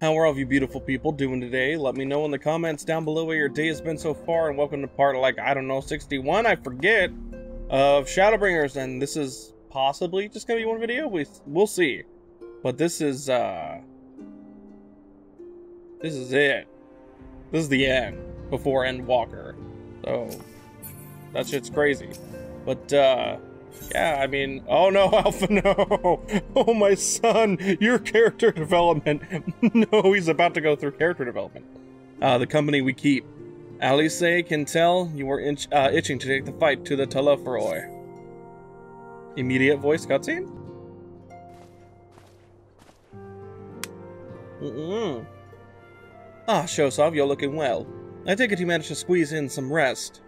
How are all of you beautiful people doing today? Let me know in the comments down below where your day has been so far, and welcome to part, like, I don't know, 61, I forget, of Shadowbringers, and this is possibly just gonna be one video? We'll see. But this is it. This is the end, before Endwalker. So, that shit's crazy. But, yeah, I mean, oh no, Alpha, no! Oh, my son, your character development. No, he's about to go through character development. The company we keep. Alice can tell you were itching to take the fight to the Telephoroi. Immediate voice cutscene? Ah, Shosov, you're looking well. I take it you managed to squeeze in some rest.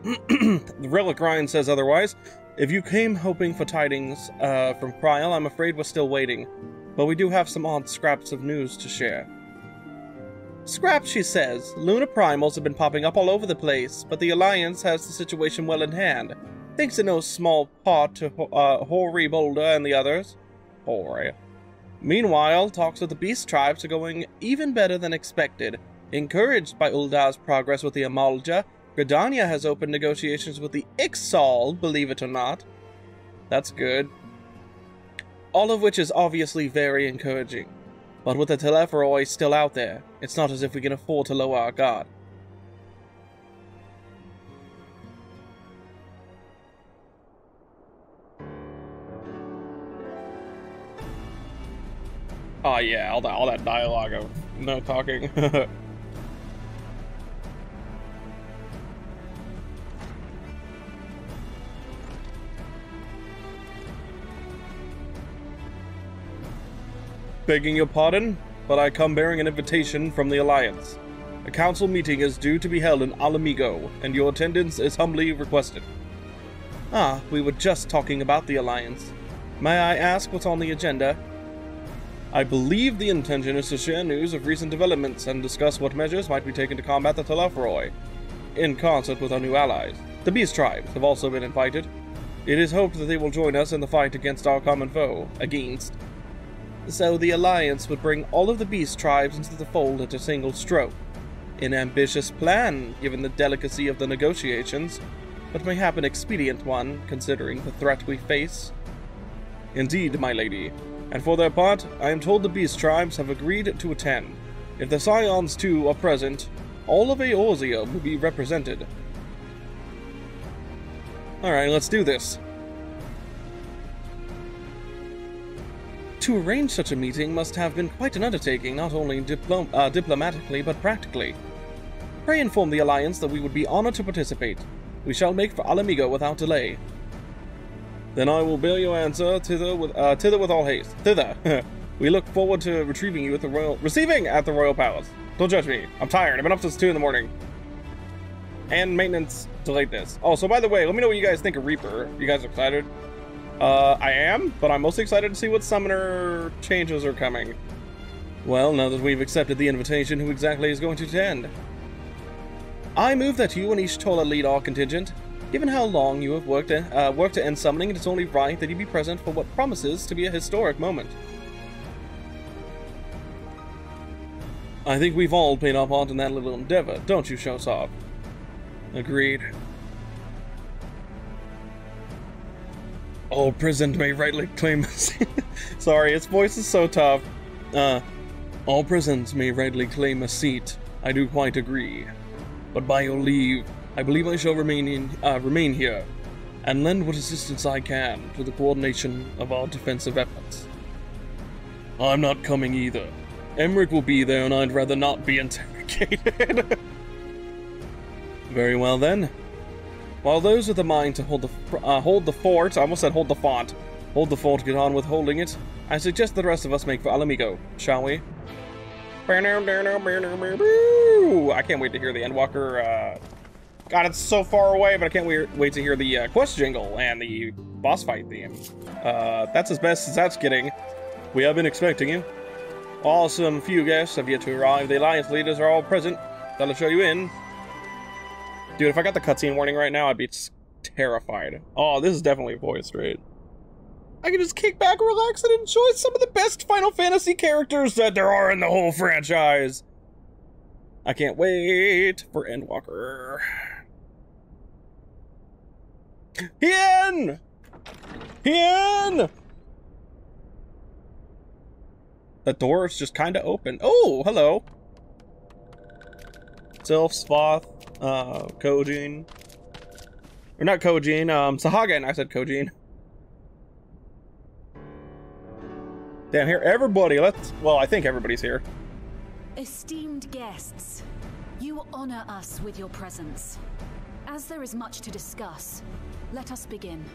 The relic Ryan says otherwise. If you came hoping for tidings from Prial, I'm afraid we're still waiting. But we do have some odd scraps of news to share. Scraps, she says. Lunar Primals have been popping up all over the place, but the Alliance has the situation well in hand, thanks in no small part to Hoary Boulder and the others. Hoary. Meanwhile, talks with the Beast Tribes are going even better than expected. Encouraged by Ulda's progress with the Amalja, Gridania has opened negotiations with the Ixal, believe it or not. That's good. All of which is obviously very encouraging. But with the Telephoroi still out there, it's not as if we can afford to lower our guard. Oh yeah, all that dialogue of no talking. Begging your pardon, but I come bearing an invitation from the Alliance. A council meeting is due to be held in Alamigo, and your attendance is humbly requested. Ah, we were just talking about the Alliance. May I ask what's on the agenda? I believe the intention is to share news of recent developments and discuss what measures might be taken to combat the Telephoroi, in concert with our new allies. The Beast Tribes have also been invited. It is hoped that they will join us in the fight against our common foe, So the Alliance would bring all of the Beast Tribes into the fold at a single stroke. An ambitious plan, given the delicacy of the negotiations, but mayhap an expedient one, considering the threat we face. Indeed, my lady. And for their part, I am told the Beast Tribes have agreed to attend. If the Scions too are present, all of Eorzea will be represented. Alright, let's do this. To arrange such a meeting must have been quite an undertaking, not only diplomatically, but practically. Pray inform the Alliance that we would be honored to participate. We shall make for Alamigo without delay. Then I will bear your answer thither with all haste. Thither. We look forward to receiving at the Royal Palace. Don't judge me. I'm tired. I've been up since 2 in the morning. And maintenance delayed this. Oh, so by the way, let me know what you guys think of Reaper. You guys excited? I am, but I'm mostly excited to see what summoner changes are coming. Well, now that we've accepted the invitation, who exactly is going to attend? I move that you and Ishtola lead our contingent. Given how long you have worked to end summoning, it is only right that you be present for what promises to be a historic moment. I think we've all played our part in that little endeavor, don't you, Shosov? Agreed. All present may rightly claim Sorry, his voice is so tough. All present may rightly claim a seat. I do quite agree. But by your leave, I believe I shall remain here, and lend what assistance I can to the coordination of our defensive efforts. I'm not coming either. Emmerich will be there, and I'd rather not be interrogated. Very well then. While those with a mind to hold the fort, I almost said hold the font, hold the fort, get on with holding it, I suggest the rest of us make for Alamigo, shall we? I can't wait to hear the Endwalker, God, it's so far away, but I can't wait to hear the quest jingle and the boss fight theme. That's as best as that's getting. We have been expecting you. Awesome, few guests have yet to arrive. The Alliance leaders are all present. That'll show you in. Dude, if I got the cutscene warning right now, I'd be terrified. Oh, this is definitely voiced, right? I can just kick back, relax, and enjoy some of the best Final Fantasy characters that there are in the whole franchise. I can't wait for Endwalker. Hien! Hien! The door is just kind of open. Oh, hello. Sylph, Sloth, Kojin. Or not Kojin, Sahagin. I said Kojin. Damn, here, everybody, well, I think everybody's here. Esteemed guests, you honor us with your presence. As there is much to discuss, let us begin.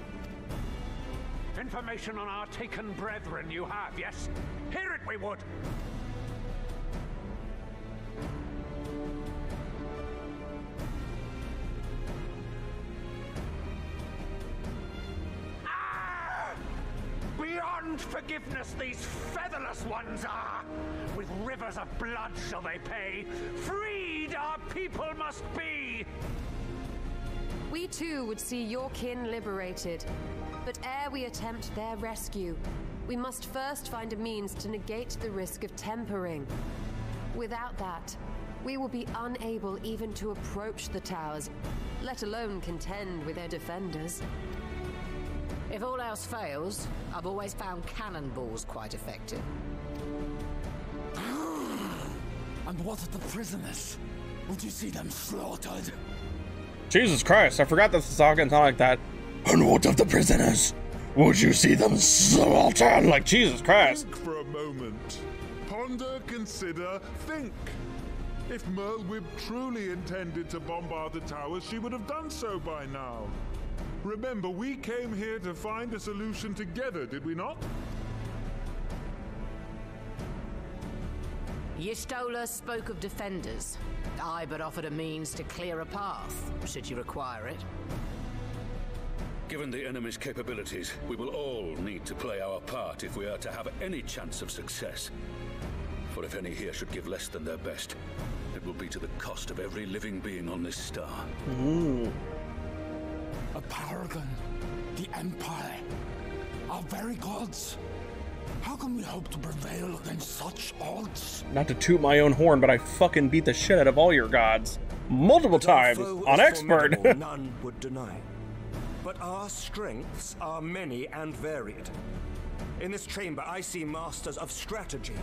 Information on our taken brethren you have, yes? Hear it we would! Beyond forgiveness, these featherless ones are. With rivers of blood shall they pay. Freed our people must be. We too would see your kin liberated. But ere we attempt their rescue, we must first find a means to negate the risk of tempering. Without that, we will be unable even to approach the towers, let alone contend with their defenders. If all else fails, I've always found cannonballs quite effective. And what of the prisoners? Would you see them slaughtered? Jesus Christ, I forgot that Sasagin's not like that. And what of the prisoners? Would you see them slaughtered? Like, Jesus Christ. Think for a moment. Ponder, consider, think. If Merlwyb truly intended to bombard the towers, she would have done so by now. Remember, we came here to find a solution together, did we not? Y'shtola spoke of defenders. I but offered a means to clear a path, should you require it. Given the enemy's capabilities, we will all need to play our part if we are to have any chance of success. For if any here should give less than their best, it will be to the cost of every living being on this star. Ooh. A paragon, the Empire, our very gods. How can we hope to prevail against such odds? Not to toot my own horn, but I fucking beat the shit out of all your gods. Multiple times, on expert. None would deny. But our strengths are many and varied. In this chamber, I see masters of strategy,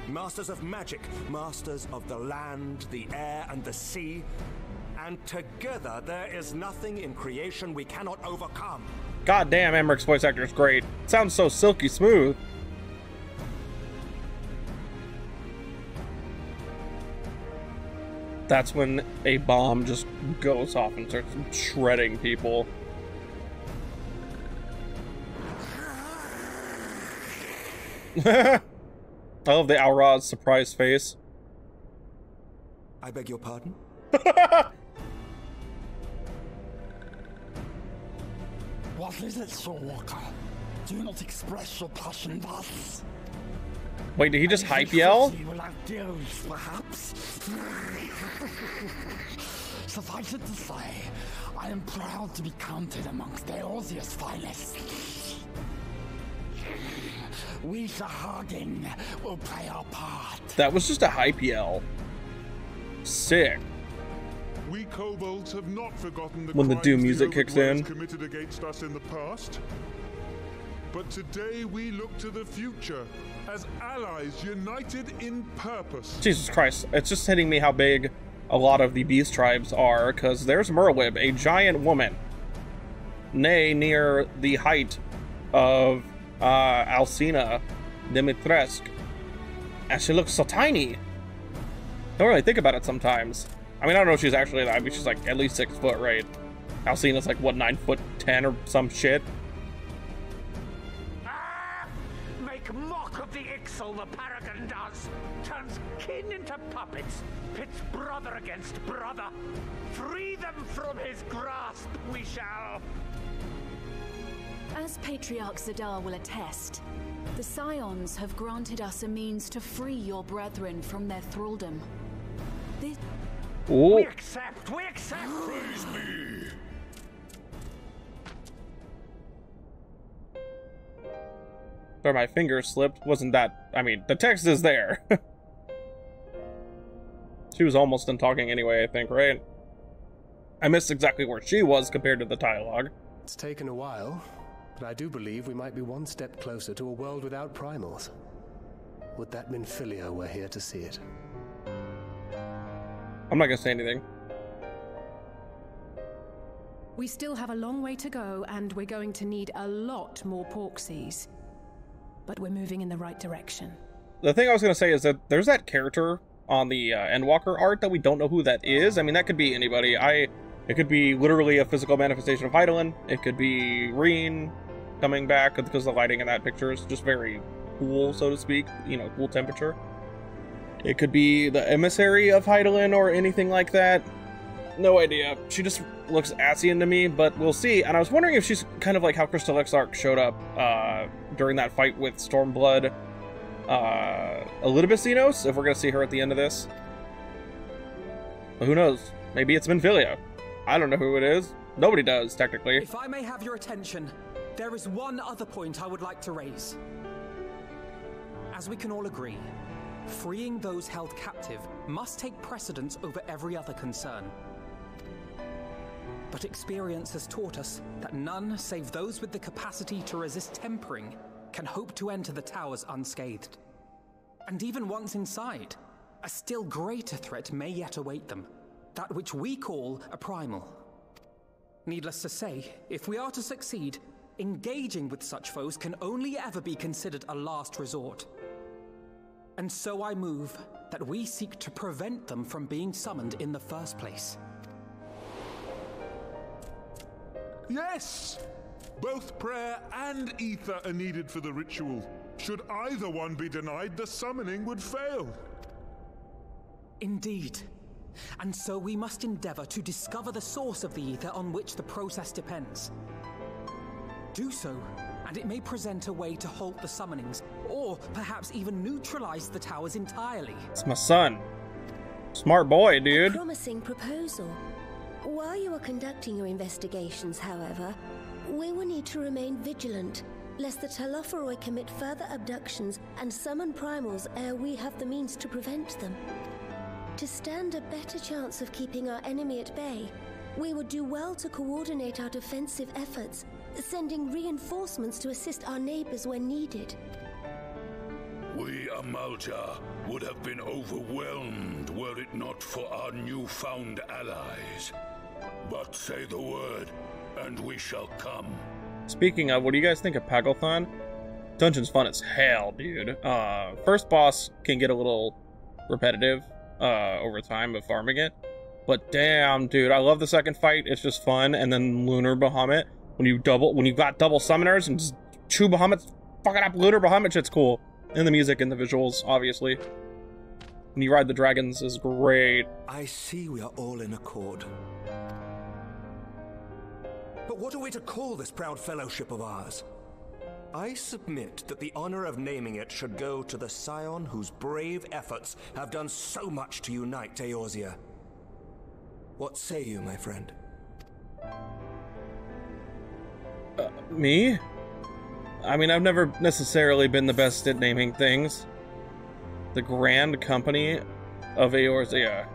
masters of magic, masters of the land, the air, and the sea. And together, there is nothing in creation we cannot overcome. God damn, Emmerich voice actor is great. Sounds so silky smooth. That's when a bomb just goes off and starts shredding people. I love the Alra's surprised face. I beg your pardon? What is it, Soulwalker? Do not express your passion thus. Wait, did he just hype yell? Perhaps. Suffice it to say, I am proud to be counted amongst Eorzea's finest. We Sahagin will play our part. That was just a hype yell. Sick. We kobolds have not forgotten the When the crimes doom music kicks in. committed against us in the past. But today we look to the future as allies united in purpose. Jesus Christ, it's just hitting me how big a lot of the beast tribes are, because there's Merlwyb, a giant woman, nay, near the height of Alcina Dimitrescu, and she looks so tiny. Don't really think about it sometimes. I mean, I don't know if she's actually, I mean, she's like at least 6 foot, right? Alcina's like, what, 9'10" or some shit? Make mock of the Ixal the Paragon does. Turns kin into puppets. Pits brother against brother. Free them from his grasp, we shall. As Patriarch Zadar will attest, the Scions have granted us a means to free your brethren from their thraldom. This... Ooh. We accept, we accept. Praise me. Where my finger slipped. Wasn't that... I mean, the text is there. She was almost done talking anyway, I think, right? I missed exactly where she was compared to the dialogue. It's taken a while, but I do believe we might be one step closer to a world without primals. Would that mean Filio were here to see it? I'm not gonna say anything. We still have a long way to go, and we're going to need a lot more Porksies. But we're moving in the right direction. The thing I was gonna say is that there's that character on the Endwalker art that we don't know who that is. I mean, that could be anybody. It could be literally a physical manifestation of Hydaelyn. It could be Reen coming back because the lighting in that picture is just very cool, so to speak. You know, cool temperature. It could be the emissary of Hydaelyn or anything like that. No idea. She just looks Asian to me, but we'll see. And I was wondering if she's kind of like how Crystal Exarch showed up during that fight with Stormblood. A little bit Zenos, if we're gonna see her at the end of this. But who knows? Maybe it's been Filio. I don't know who it is. Nobody does, technically. If I may have your attention, there is one other point I would like to raise. As we can all agree, freeing those held captive must take precedence over every other concern. But experience has taught us that none save those with the capacity to resist tempering can hope to enter the towers unscathed. And even once inside, a still greater threat may yet await them, that which we call a primal. Needless to say, if we are to succeed, engaging with such foes can only ever be considered a last resort. And so I move that we seek to prevent them from being summoned in the first place. Yes! Both prayer and ether are needed for the ritual. Should either one be denied, the summoning would fail. Indeed. And so we must endeavor to discover the source of the ether on which the process depends. Do so, and it may present a way to halt the summonings, or perhaps even neutralize the towers entirely. It's my son. Smart boy, dude. A promising proposal. While you are conducting your investigations, however, we will need to remain vigilant, lest the Telephoroi commit further abductions and summon primals ere we have the means to prevent them. To stand a better chance of keeping our enemy at bay, we would do well to coordinate our defensive efforts, sending reinforcements to assist our neighbors when needed. We Amalja would have been overwhelmed were it not for our newfound allies. But say the word, and we shall come. Speaking of, what do you guys think of Paglthon? Dungeon's fun as hell, dude. First boss can get a little repetitive over time of farming it. But damn, dude, I love the second fight. It's just fun. And then Lunar Bahamut. When you got double summoners and just two Bahamuts fucking up Lunar Bahamut, shit's cool. And the music and the visuals, obviously. When you ride the dragons is great. I see we are all in accord. But what are we to call this proud fellowship of ours? I submit that the honor of naming it should go to the scion whose brave efforts have done so much to unite Eorzea. What say you, my friend? Me? I mean, I've never necessarily been the best at naming things. The Grand Company of Eorzea.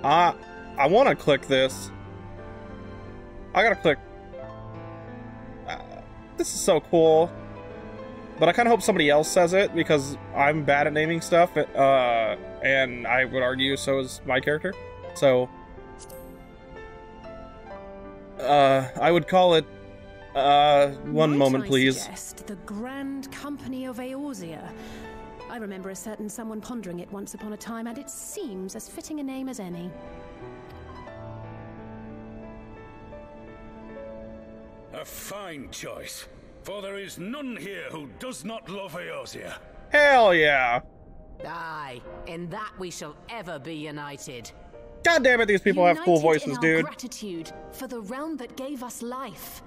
I want to click this. I gotta click. This is so cool. But I kind of hope somebody else says it, because I'm bad at naming stuff, and I would argue so is my character. So, I would call it, one moment, please. Suggest the Grand Company of Eorzea. I remember a certain someone pondering it once upon a time, and it seems as fitting a name as any. A fine choice, for there is none here who does not love Eorzea. Hell yeah! Aye, in that we shall ever be united. God damn it, these people have cool voices, dude. Gratitude for the realm that gave us life.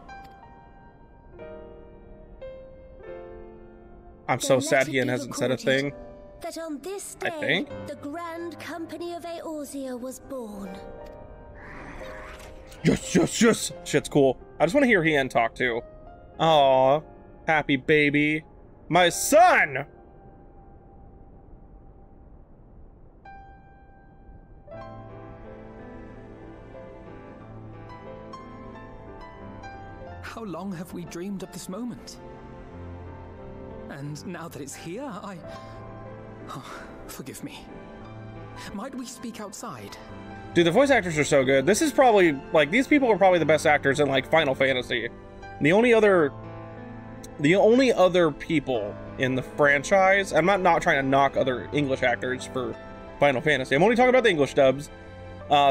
I'm so sad he hasn't said a thing. That on this day, the Grand Company of Eorzea was born. Yes, yes, yes. Shit's cool. I just want to hear Hien talk too. Aw, happy baby. My son! How long have we dreamed of this moment? And now that it's here, oh, forgive me. Might we speak outside? Dude, the voice actors are so good. This is probably, like, these people are probably the best actors in, like, Final Fantasy. The only other people in the franchise, I'm not trying to knock other English actors for Final Fantasy. I'm only talking about the English dubs.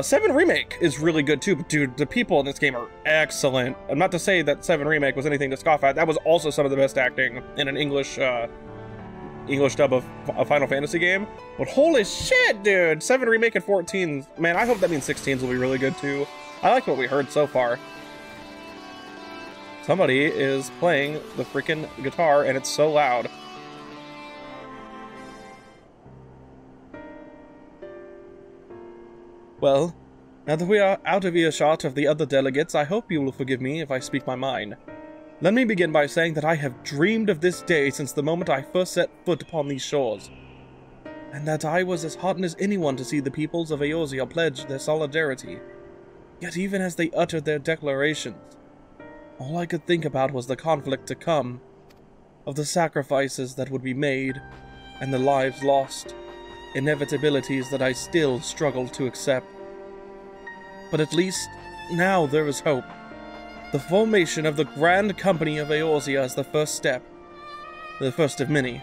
7 Remake is really good too, but dude, the people in this game are excellent. I'm not to say that 7 Remake was anything to scoff at. That was also some of the best acting in an English dub of a Final Fantasy game. But holy shit, dude! 7 Remake and 14, man, I hope that means 16s will be really good too. I like what we heard so far. Somebody is playing the freaking guitar, and it's so loud. Well, now that we are out of earshot of the other delegates, I hope you will forgive me if I speak my mind. Let me begin by saying that I have dreamed of this day since the moment I first set foot upon these shores, and that I was as heartened as anyone to see the peoples of Eorzea pledge their solidarity. Yet even as they uttered their declarations, all I could think about was the conflict to come, of the sacrifices that would be made, and the lives lost. Inevitabilities that I still struggle to accept. But at least, now there is hope. The formation of the Grand Company of Eorzea is the first step. The first of many.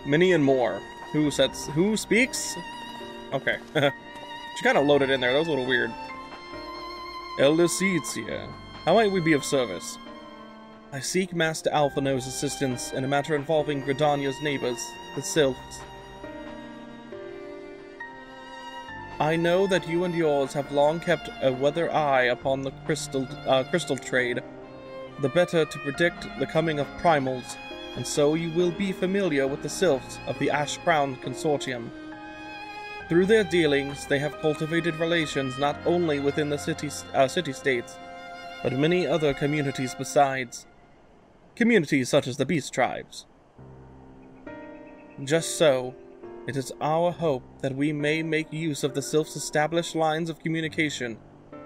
Many and more. Who speaks? Okay. She kind of loaded in there, that was a little weird. Elder Zenos, how might we be of service? I seek Master Alphino's assistance in a matter involving Gridania's neighbors, the Sylphs. I know that you and yours have long kept a weather eye upon the crystal trade, the better to predict the coming of Primals, and so you will be familiar with the Sylphs of the Ash-Crowned Consortium. Through their dealings, they have cultivated relations not only within the city-states, but many other communities besides. Communities such as the Beast Tribes. Just so, it is our hope that we may make use of the Sylphs' established lines of communication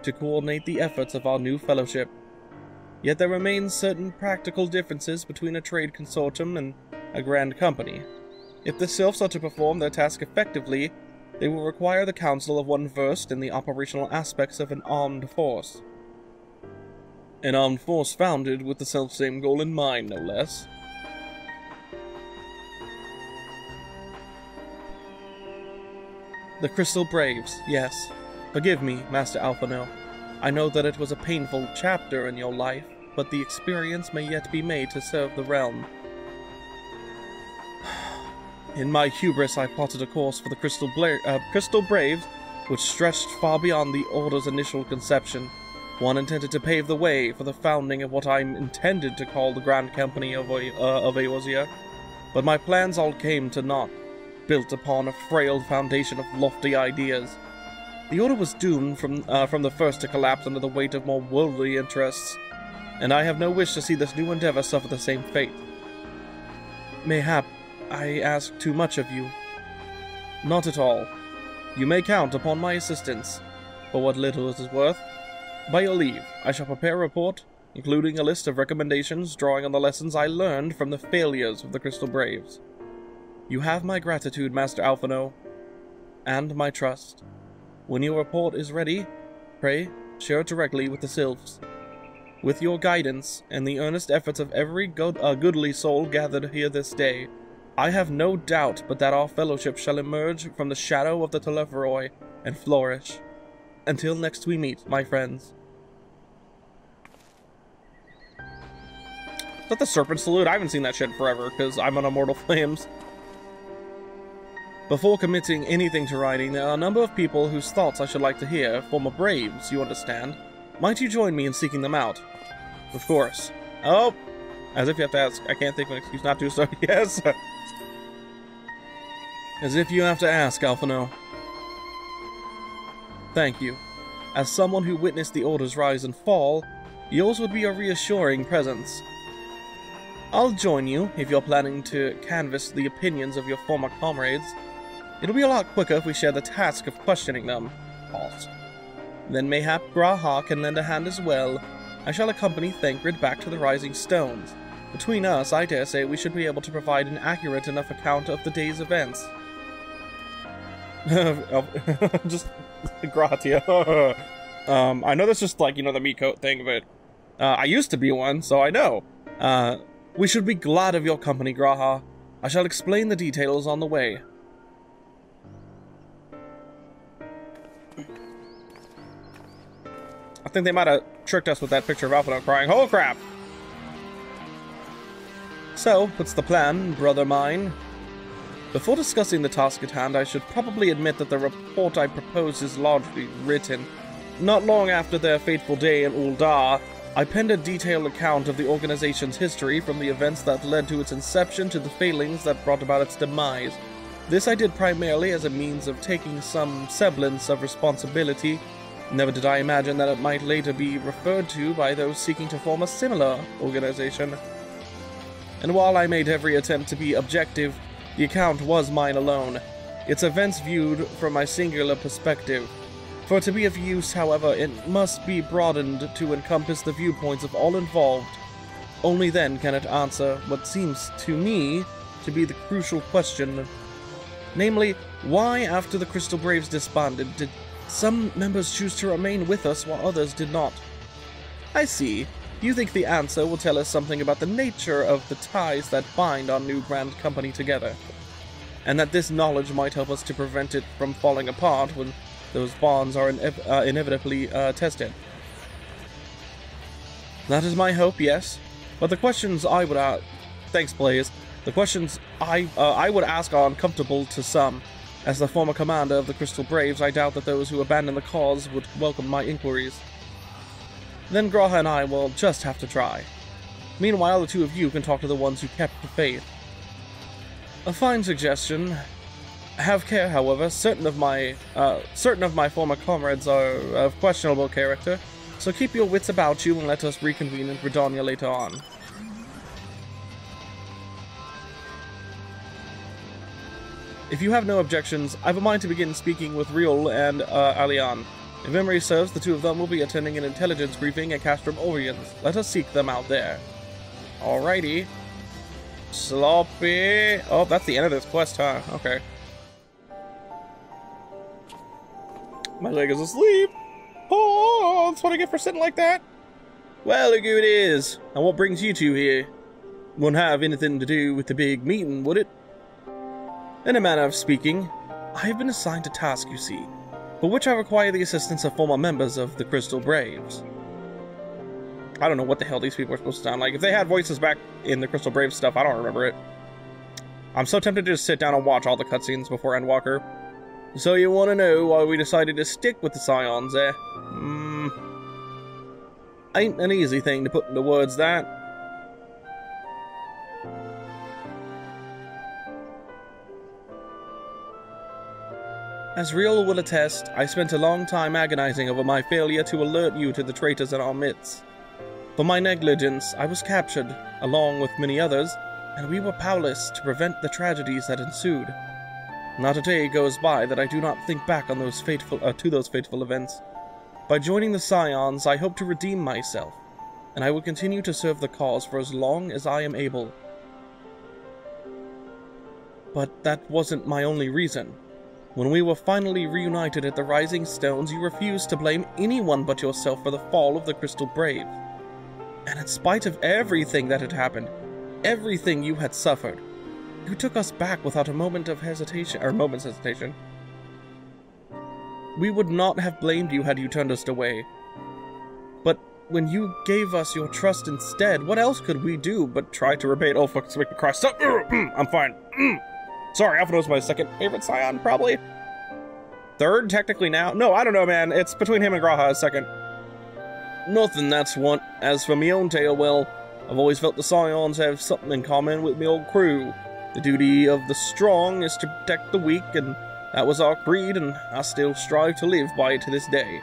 to coordinate the efforts of our new fellowship. Yet there remain certain practical differences between a trade consortium and a grand company. If the Sylphs are to perform their task effectively, they will require the counsel of one versed in the operational aspects of an armed force. An armed force founded with the self-same goal in mind, no less. The Crystal Braves, yes. Forgive me, Master Alphino. I know that it was a painful chapter in your life, but the experience may yet be made to serve the realm. In my hubris, I plotted a course for the Crystal Braves, which stretched far beyond the Order's initial conception. One intended to pave the way for the founding of what I intended to call the Grand Company of Eorzea, but my plans all came to naught, built upon a frail foundation of lofty ideas. The Order was doomed from the first to collapse under the weight of more worldly interests, and I have no wish to see this new endeavor suffer the same fate. Mayhap I ask too much of you. Not at all. You may count upon my assistance, for what little it is worth. By your leave, I shall prepare a report, including a list of recommendations drawing on the lessons I learned from the failures of the Crystal Braves. You have my gratitude, Master Alphino, and my trust. When your report is ready, pray share it directly with the Sylphs. With your guidance and the earnest efforts of every goodly soul gathered here this day, I have no doubt but that our fellowship shall emerge from the shadow of the Telephoroi and flourish. Until next we meet, my friends. Is that the Serpent Salute? I haven't seen that shit forever, because I'm on Immortal Flames. Before committing anything to writing, there are a number of people whose thoughts I should like to hear, former Braves, you understand. Might you join me in seeking them out? Of course. Oh! As if you have to ask. I can't think of an excuse not to, so yes. As if you have to ask, Alphino. Thank you. as someone who witnessed the Order's rise and fall, yours would be a reassuring presence. I'll join you if you're planning to canvass the opinions of your former comrades. It'll be a lot quicker if we share the task of questioning them. Pause. Then mayhap G'raha can lend a hand as well. I shall accompany Thancred back to the Rising Stones. Between us, I dare say we should be able to provide an accurate enough account of the day's events. Just gratia. I know that's just like, you know, the meat coat thing, but I used to be one, so I know. We should be glad of your company, G'raha. I shall explain the details on the way. I think they might have tricked us with that picture of Alphinaud crying, "Oh crap!" So, what's the plan, brother mine? Before discussing the task at hand, I should probably admit that the report I propose is largely written. Not long after their fateful day in Ul'dah, I penned a detailed account of the organization's history from the events that led to its inception to the failings that brought about its demise. This I did primarily as a means of taking some semblance of responsibility. Never did I imagine that it might later be referred to by those seeking to form a similar organization. And while I made every attempt to be objective, the account was mine alone, its events viewed from my singular perspective. For it to be of use, however, it must be broadened to encompass the viewpoints of all involved. Only then can it answer what seems to me to be the crucial question. Namely, why, after the Crystal Braves disbanded, did some members choose to remain with us while others did not? I see. You think the answer will tell us something about the nature of the ties that bind our new grand company together, and that this knowledge might help us to prevent it from falling apart when those bonds are inevitably tested. That is my hope, yes. But the questions I would ask... Thanks, Blaze. The questions I would ask are uncomfortable to some. As the former commander of the Crystal Braves, I doubt that those who abandon the cause would welcome my inquiries. Then G'raha and I will just have to try. Meanwhile, the two of you can talk to the ones who kept the faith. A fine suggestion. Have care, however. Certain of my former comrades are of questionable character, so keep your wits about you and let us reconvene in Fandaniel later on. If you have no objections, I've a mind to begin speaking with Riol and Alian. If memory serves, the two of them will be attending an intelligence briefing at Castrum Oriens. Let us seek them out there. Alrighty. Sloppy. Oh, that's the end of this quest, huh? Okay. My leg is asleep. Oh, that's what I get for sitting like that. Well, look who it is. And what brings you two here? Won't have anything to do with the big meeting, would it? In a manner of speaking, I have been assigned a task, you see, for which I require the assistance of former members of the Crystal Braves. I don't know what the hell these people are supposed to sound like. If they had voices back in the Crystal Braves stuff, I don't remember it. I'm so tempted to just sit down and watch all the cutscenes before Endwalker. So you want to know why we decided to stick with the Scions, eh? Ain't an easy thing to put into words, that. As Riol will attest, I spent a long time agonizing over my failure to alert you to the traitors in our midst. For my negligence, I was captured, along with many others, and we were powerless to prevent the tragedies that ensued. Not a day goes by that I do not think back on those fateful events. By joining the Scions, I hope to redeem myself, and I will continue to serve the cause for as long as I am able. But that wasn't my only reason. When we were finally reunited at the Rising Stones, you refused to blame anyone but yourself for the fall of the Crystal Braves. And in spite of everything that had happened, everything you had suffered, you took us back without a moment's hesitation. We would not have blamed you had you turned us away. But when you gave us your trust instead, what else could we do but try to repay it? Oh, fuck, Christ. I'm fine. Sorry, Alphinaud's my second favorite Scion, probably. Third, technically now? No, I don't know, man. It's between him and G'raha a second. Nothing, that's what. As for me own tale, well, I've always felt the Scions have something in common with me old crew. The duty of the strong is to protect the weak, and that was our creed, and I still strive to live by it to this day.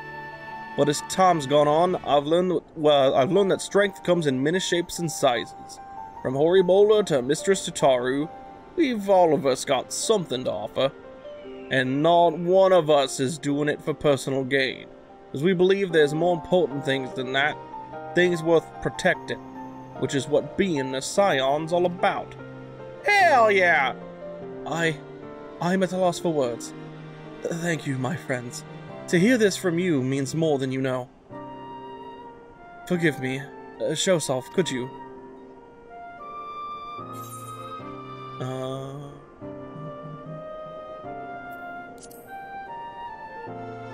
But as time's gone on, I've learned that strength comes in many shapes and sizes. From Horibola to Mistress Tataru, we've all of us got something to offer. And not one of us is doing it for personal gain. Because we believe there's more important things than that. Things worth protecting. Which is what being a Scion's all about. Hell yeah! I'm at a loss for words. Thank you, my friends. To hear this from you means more than you know. Forgive me. Shoself, could you?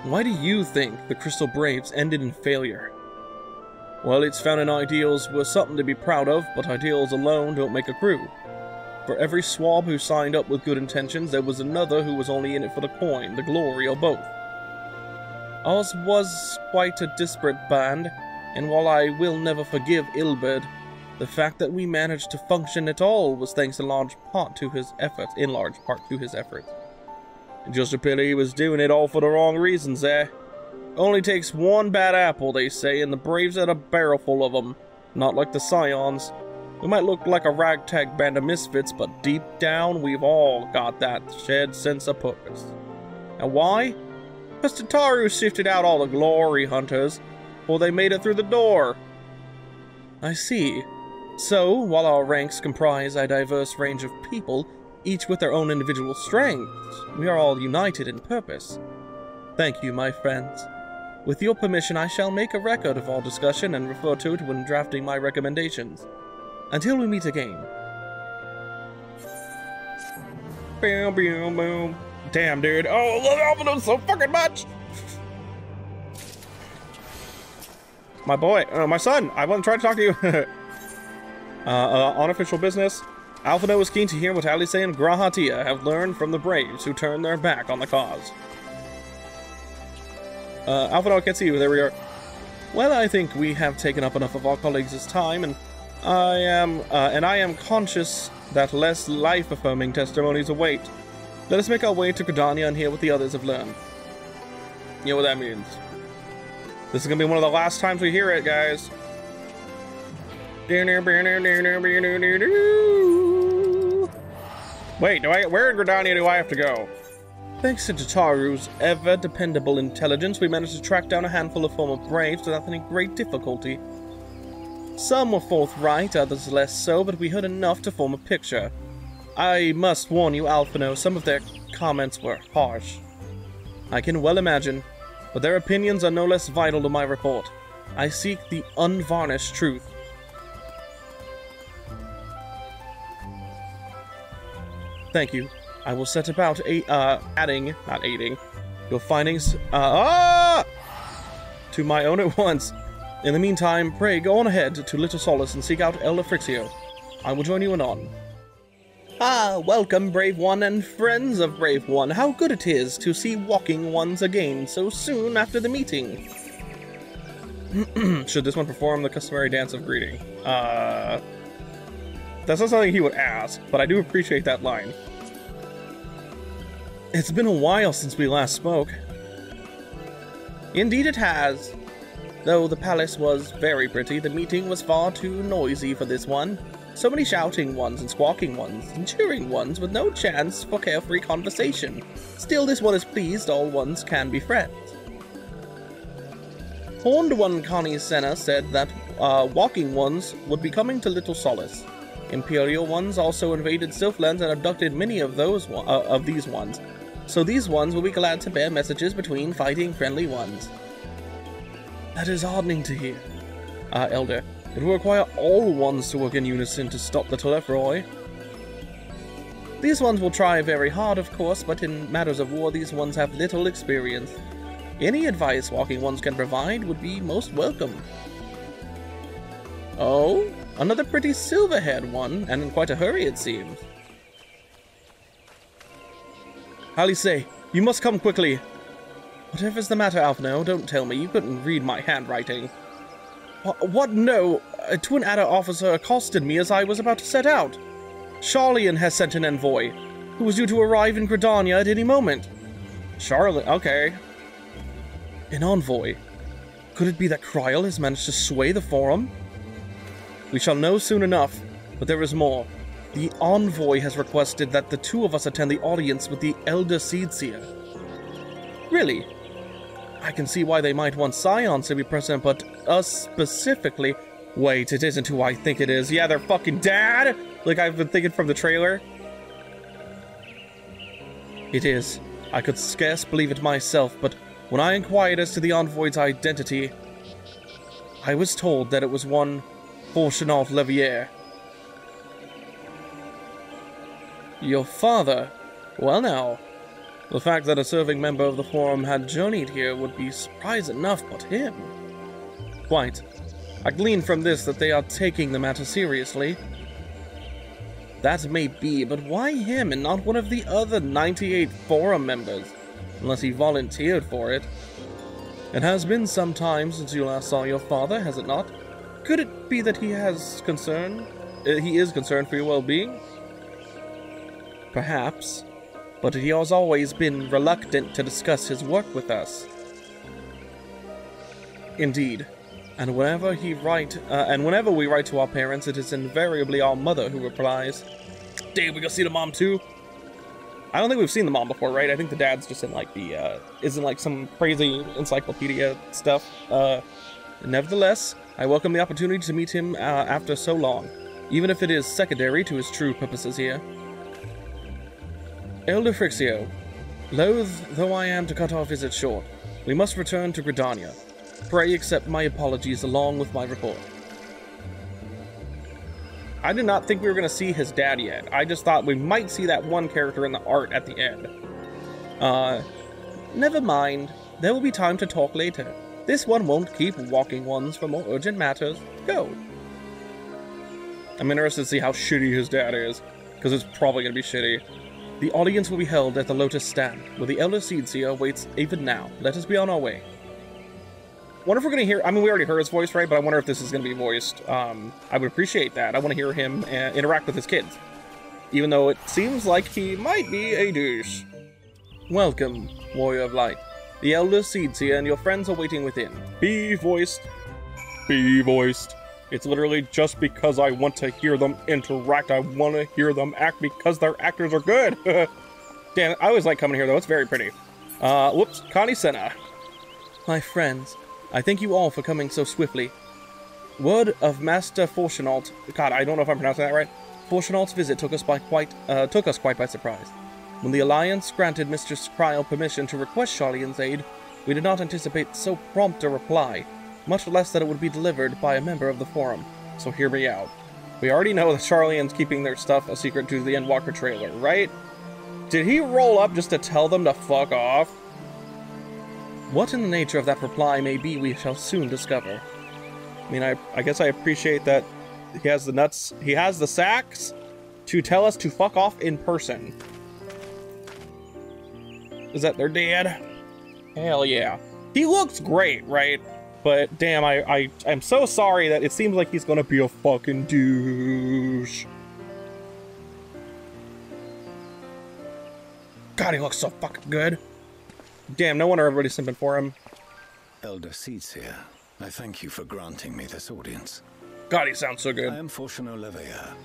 Why do you think the Crystal Braves ended in failure? Well, its founding ideals were something to be proud of, but ideals alone don't make a crew. For every swab who signed up with good intentions, there was another who was only in it for the coin, the glory, or both. Ours was quite a disparate band, and while I will never forgive Ilberd, the fact that we managed to function at all was thanks in large part to his efforts. Just a pity he was doing it all for the wrong reasons, eh? Only takes one bad apple, they say, and the Braves had a barrel full of them. Not like the Scions. We might look like a ragtag band of misfits, but deep down, we've all got that shared sense of purpose. And why? Because Tataru shifted out all the glory hunters before they made it through the door. I see. So, while our ranks comprise a diverse range of people, each with their own individual strengths, we are all united in purpose. Thank you, my friends. With your permission, I shall make a record of our discussion and refer to it when drafting my recommendations. Until we meet again. Boom, boom, boom. Damn, dude. Oh, I love Alphino so fucking much! My boy, my son, I want to try to talk to you. On official business, Alphino is keen to hear what Alice and Grahatia have learned from the Braves who turned their back on the cause. Alphino, I can't see you. There we are. Well, I think we have taken up enough of our colleagues' time, and I am conscious that less life-affirming testimonies await. Let us make our way to Gridania and hear what the others have learned. You know what that means. This is gonna be one of the last times we hear it, guys. Wait, where in Gridania do I have to go? Thanks to Tataru's ever-dependable intelligence, we managed to track down a handful of former Braves without any great difficulty. Some were forthright, others less so, but we heard enough to form a picture. I must warn you, Alphino, some of their comments were harsh. I can well imagine, but their opinions are no less vital to my report. I seek the unvarnished truth. Thank you. I will set about adding your findings to my own at once. In the meantime, pray go on ahead to Little Solace and seek out El Frixio. I will join you anon. Welcome, Brave One and friends of Brave One. How good it is to see walking ones again so soon after the meeting. Should this one perform the customary dance of greeting? That's not something he would ask, but I do appreciate that line. It's been a while since we last spoke. Indeed it has. Though the palace was very pretty, the meeting was far too noisy for this one. So many shouting ones and squawking ones and cheering ones with no chance for carefree conversation. Still, this one is pleased all ones can be friends. Horned one Connie Senna said that walking ones would be coming to Little Solace. Imperial ones also invaded Sylphlands and abducted many of these ones. So these ones will be glad to bear messages between fighting friendly ones. That is heartening to hear. Elder, it will require all ones to work in unison to stop the Telephoroi. These ones will try very hard, of course, but in matters of war, these ones have little experience. Any advice walking ones can provide would be most welcome. Oh, another pretty silver-haired one, and in quite a hurry, it seems. Alice, you must come quickly. Whatever's the matter, Alphino, don't tell me you couldn't read my handwriting. What? No. A Twin Adder officer accosted me as I was about to set out. Sharlyan has sent an envoy, who was due to arrive in Gridania at any moment. Sharlyan, okay. An envoy. Could it be that Kryl has managed to sway the Forum? We shall know soon enough, but there is more. The Envoy has requested that the two of us attend the audience with the Elder Seedseer. Really? I can see why they might want Scions to be present, but us specifically... Wait, it isn't who I think it is. Yeah, their fucking dad! Like I've been thinking from the trailer. It is. I could scarce believe it myself, but when I inquired as to the Envoy's identity, I was told that it was one Fortunault Levier. Your father? Well now, the fact that a serving member of the Forum had journeyed here would be surprise enough, but him? Quite. I glean from this that they are taking the matter seriously. That may be, but why him and not one of the other 98 Forum members? Unless he volunteered for it. It has been some time since you last saw your father, has it not? Could it be that he is concerned for your well-being? Perhaps, but he has always been reluctant to discuss his work with us. Indeed. And whenever we write to our parents, it is invariably our mother who replies. Dave, we go see the mom too? I don't think we've seen the mom before, right? I think the dad's just in like the, is in like some crazy encyclopedia stuff. Nevertheless, I welcome the opportunity to meet him after so long, even if it is secondary to his true purposes here. Elder Frixio, loath though I am to cut our visit short, we must return to Gridania. Pray accept my apologies along with my report. I did not think we were going to see his dad yet. I just thought we might see that one character in the art at the end. Never mind. There will be time to talk later. This one won't keep walking ones for more urgent matters. Go. I'm interested to see how shitty his dad is, because it's probably going to be shitty. The audience will be held at the Lotus Stand, where the Elder Seedseer awaits even now. Let us be on our way. Wonder if we're going to hear... I mean, we already heard his voice, right? But I wonder if this is going to be voiced. I would appreciate that. I want to hear him interact with his kids. Even though it seems like he might be a douche. Welcome, Warrior of Light. The Elder Seedseer and your friends are waiting within. Be voiced. Be voiced. It's literally just because I want to hear them interact. I want to hear them act because their actors are good. Damn, I always like coming here, though. It's very pretty. Whoops. Connie Senna. My friends. I thank you all for coming so swiftly. Word of Master Fortunault. God, I don't know if I'm pronouncing that right. Fortunault's visit took us quite by surprise. When the Alliance granted Mistress Kryl permission to request Sharlyan's aid, we did not anticipate so prompt a reply, much less that it would be delivered by a member of the Forum. So hear me out. We already know that Sharlyan's keeping their stuff a secret due to the Endwalker trailer, right? Did he roll up just to tell them to fuck off? What in the nature of that reply may be, we shall soon discover. I mean, I guess I appreciate that he has the nuts, he has the sacks to tell us to fuck off in person. Is that their dad? Hell yeah. He looks great, right? But damn, I'm so sorry that it seems like he's gonna be a fucking douche. God, he looks so fucking good. Damn, no wonder everybody's simping for him. Elder Seedseer, I thank you for granting me this audience. God, he sounds so good. I am Fortunault Levier,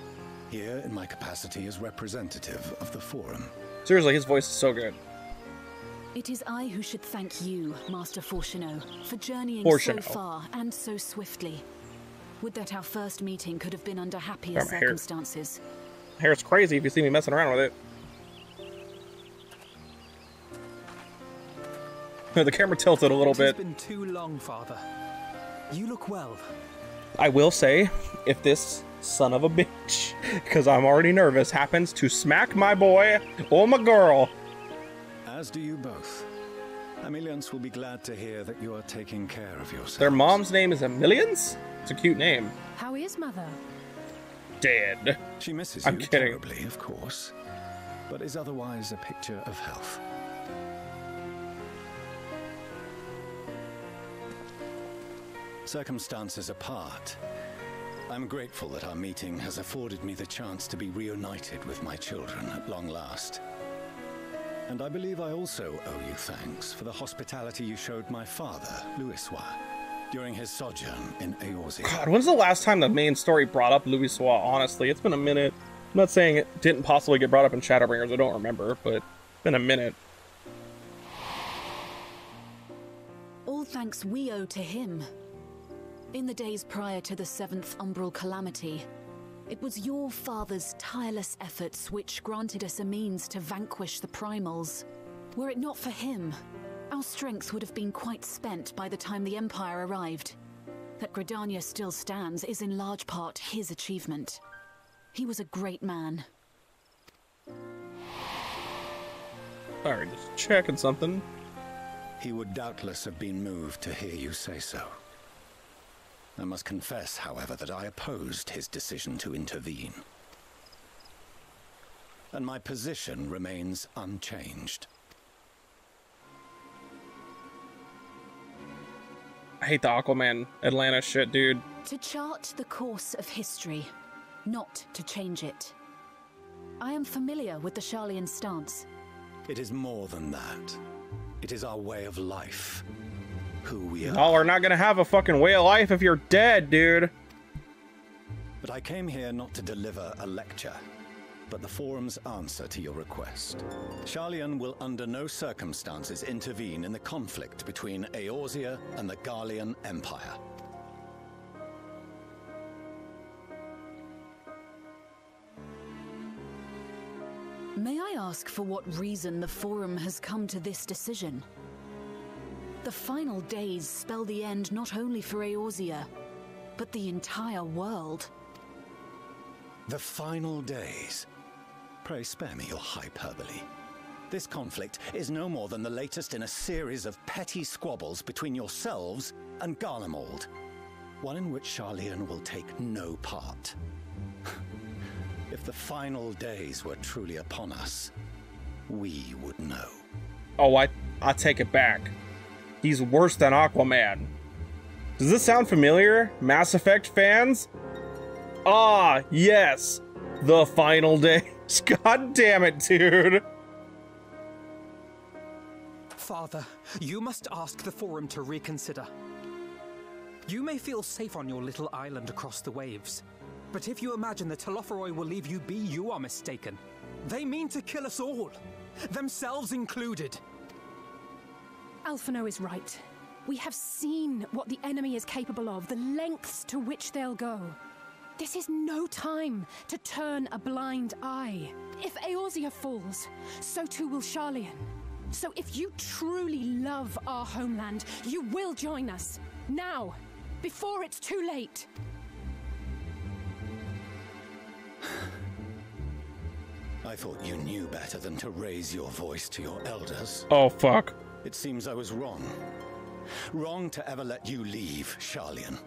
here in my capacity as representative of the Forum. Seriously, his voice is so good. It is I who should thank you, Master Fortunault, for journeying so far and so swiftly. Would that our first meeting could have been under happier circumstances. Hair's crazy if you see me messing around with it. The camera tilted a little bit. It's been too long, Father. You look well. I will say, if this son of a bitch, because I'm already nervous, happens to smack my boy or my girl. As do you both. Emilians will be glad to hear that you are taking care of yourself. Their mom's name is Emilians? It's a cute name. How is Mother? Dead. She misses you terribly, of course, but is otherwise a picture of health. Circumstances apart, I'm grateful that our meeting has afforded me the chance to be reunited with my children at long last. And I believe I also owe you thanks for the hospitality you showed my father, Louisois. during his sojourn in Eorzea. God, when's the last time the main story brought up Louisoix? Honestly, it's been a minute. I'm not saying it didn't possibly get brought up in Shadowbringers, I don't remember, but it's been a minute. All thanks we owe to him. In the days prior to the 7th Umbral Calamity, it was your father's tireless efforts which granted us a means to vanquish the Primals. Were it not for him, our strength would have been quite spent by the time the Empire arrived. That Gridania still stands is in large part his achievement. He was a great man. Sorry, just checking something. He would doubtless have been moved to hear you say so. I must confess, however, that I opposed his decision to intervene. And my position remains unchanged. I hate the Aquaman Atlanta shit, dude. To chart the course of history, not to change it. I am familiar with the Sharlyan stance. It is more than that. It is our way of life. Who we are. Y'all are not gonna have a fucking way of life if you're dead, dude. But I came here not to deliver a lecture, but the Forum's answer to your request. Sharlyan will under no circumstances intervene in the conflict between Eorzea and the Garlean Empire. May I ask for what reason the Forum has come to this decision? The final days spell the end not only for Eorzea, but the entire world. The final days? Pray spare me your hyperbole. This conflict is no more than the latest in a series of petty squabbles between yourselves and Garlemald, one in which Sharlyan will take no part. If the final days were truly upon us, we would know. Oh, I take it back. He's worse than Aquaman. Does this sound familiar, Mass Effect fans? Ah, yes. The final days. God damn it, dude. Father, you must ask the Forum to reconsider. You may feel safe on your little island across the waves, but if you imagine the Telephoroi will leave you be, you are mistaken. They mean to kill us all, themselves included. Alphino is right. We have seen what the enemy is capable of, the lengths to which they'll go. This is no time to turn a blind eye. If Eorzea falls, so too will Sharlyan. So if you truly love our homeland, you will join us. Now, before it's too late. I thought you knew better than to raise your voice to your elders. Oh, fuck. It seems I was wrong. Wrong to ever let you leave, Sharlyan.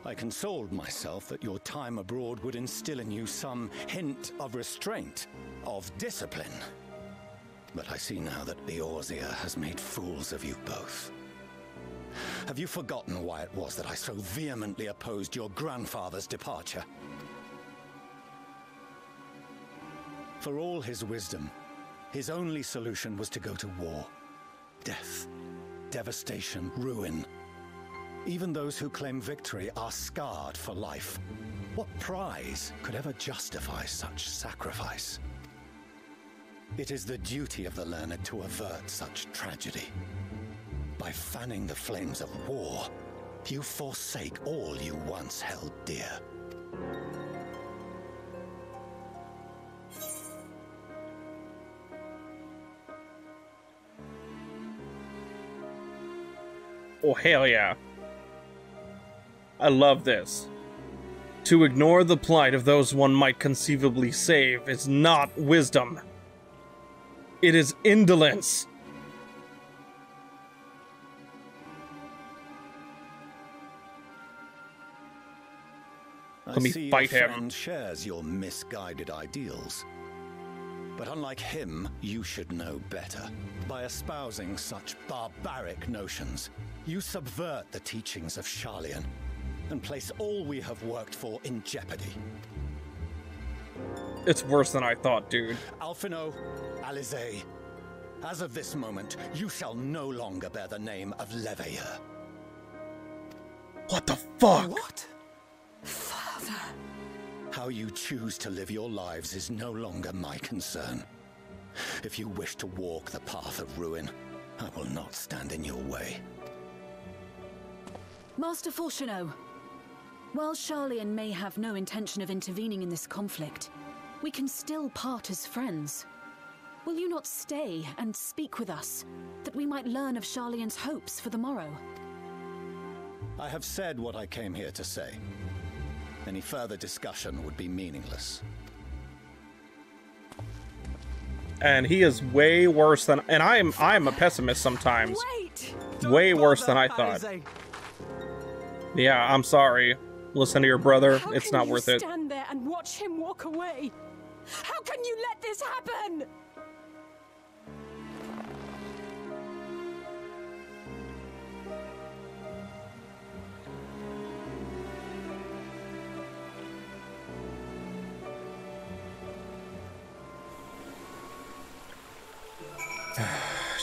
I consoled myself that your time abroad would instill in you some hint of restraint, of discipline. But I see now that Eorzea has made fools of you both. Have you forgotten why it was that I so vehemently opposed your grandfather's departure? For all his wisdom, his only solution was to go to war. Death, devastation, ruin. Even those who claim victory are scarred for life. What prize could ever justify such sacrifice? It is the duty of the learned to avert such tragedy. By fanning the flames of war, you forsake all you once held dear. Oh, hell yeah. I love this. To ignore the plight of those one might conceivably save is not wisdom. It is indolence. Let me fight him. Your friend shares your misguided ideals. But unlike him, you should know better. By espousing such barbaric notions, you subvert the teachings of Sharlyan and place all we have worked for in jeopardy. It's worse than I thought, dude. Alphino, Alize, as of this moment, you shall no longer bear the name of Leveilleur. What the fuck? What? Father. How you choose to live your lives is no longer my concern. If you wish to walk the path of ruin, I will not stand in your way. Master Fortuno, while Sharlyan may have no intention of intervening in this conflict, we can still part as friends. Will you not stay and speak with us, that we might learn of Sharlyan's hopes for the morrow? I have said what I came here to say. Any further discussion would be meaningless. And he is way worse than, and I'm a pessimist sometimes. Wait! Way worse than I thought. Yeah, I'm sorry. Listen to your brother. It's not worth it. Stand there and watch him walk away. How can you let this happen?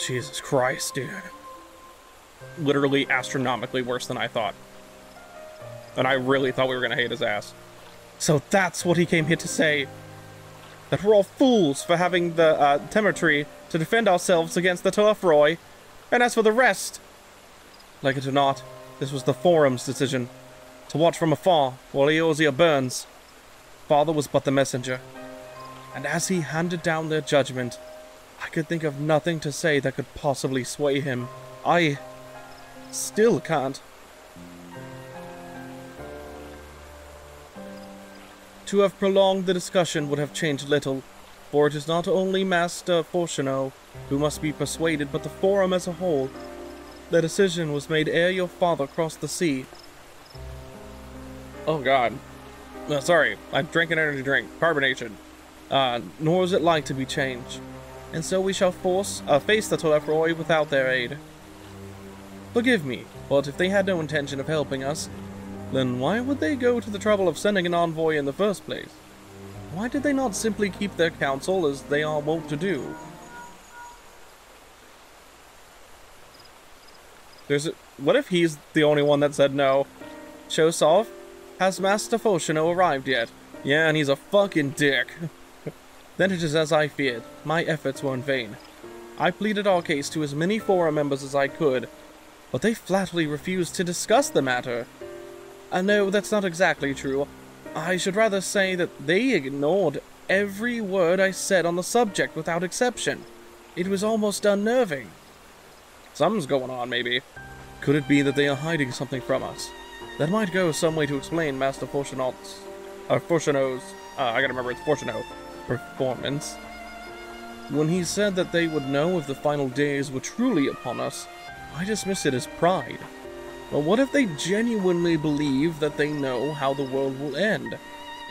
Jesus Christ, dude. Literally astronomically worse than I thought. And I really thought we were gonna hate his ass. So that's what he came here to say. That we're all fools for having the temerity to defend ourselves against the Telephoroi. And as for the rest, like it or not, this was the Forum's decision. To watch from afar while Eorzea burns. Father was but the messenger. And as he handed down their judgment, I could think of nothing to say that could possibly sway him. I still can't. To have prolonged the discussion would have changed little, for it is not only Master Fortuno who must be persuaded, but the Forum as a whole. The decision was made ere your father crossed the sea. Oh god. Sorry, I drank an energy drink. Carbonation. Nor is it like to be changed. And so we shall face the Telephoroi without their aid. Forgive me, but if they had no intention of helping us, then why would they go to the trouble of sending an envoy in the first place? Why did they not simply keep their counsel as they are wont to do? What if he's the only one that said no? Shosov, has Master Fortuno arrived yet? Yeah, and he's a fucking dick. Then it is as I feared. My efforts were in vain. I pleaded our case to as many Forum members as I could, but they flatly refused to discuss the matter. No, that's not exactly true. I should rather say that they ignored every word I said on the subject without exception. It was almost unnerving. Something's going on, maybe. Could it be that they are hiding something from us? That might go some way to explain Master Fortuno's, I gotta remember it's Fortuno, performance. When he said that they would know if the final days were truly upon us, I dismissed it as pride. But what if they genuinely believe that they know how the world will end,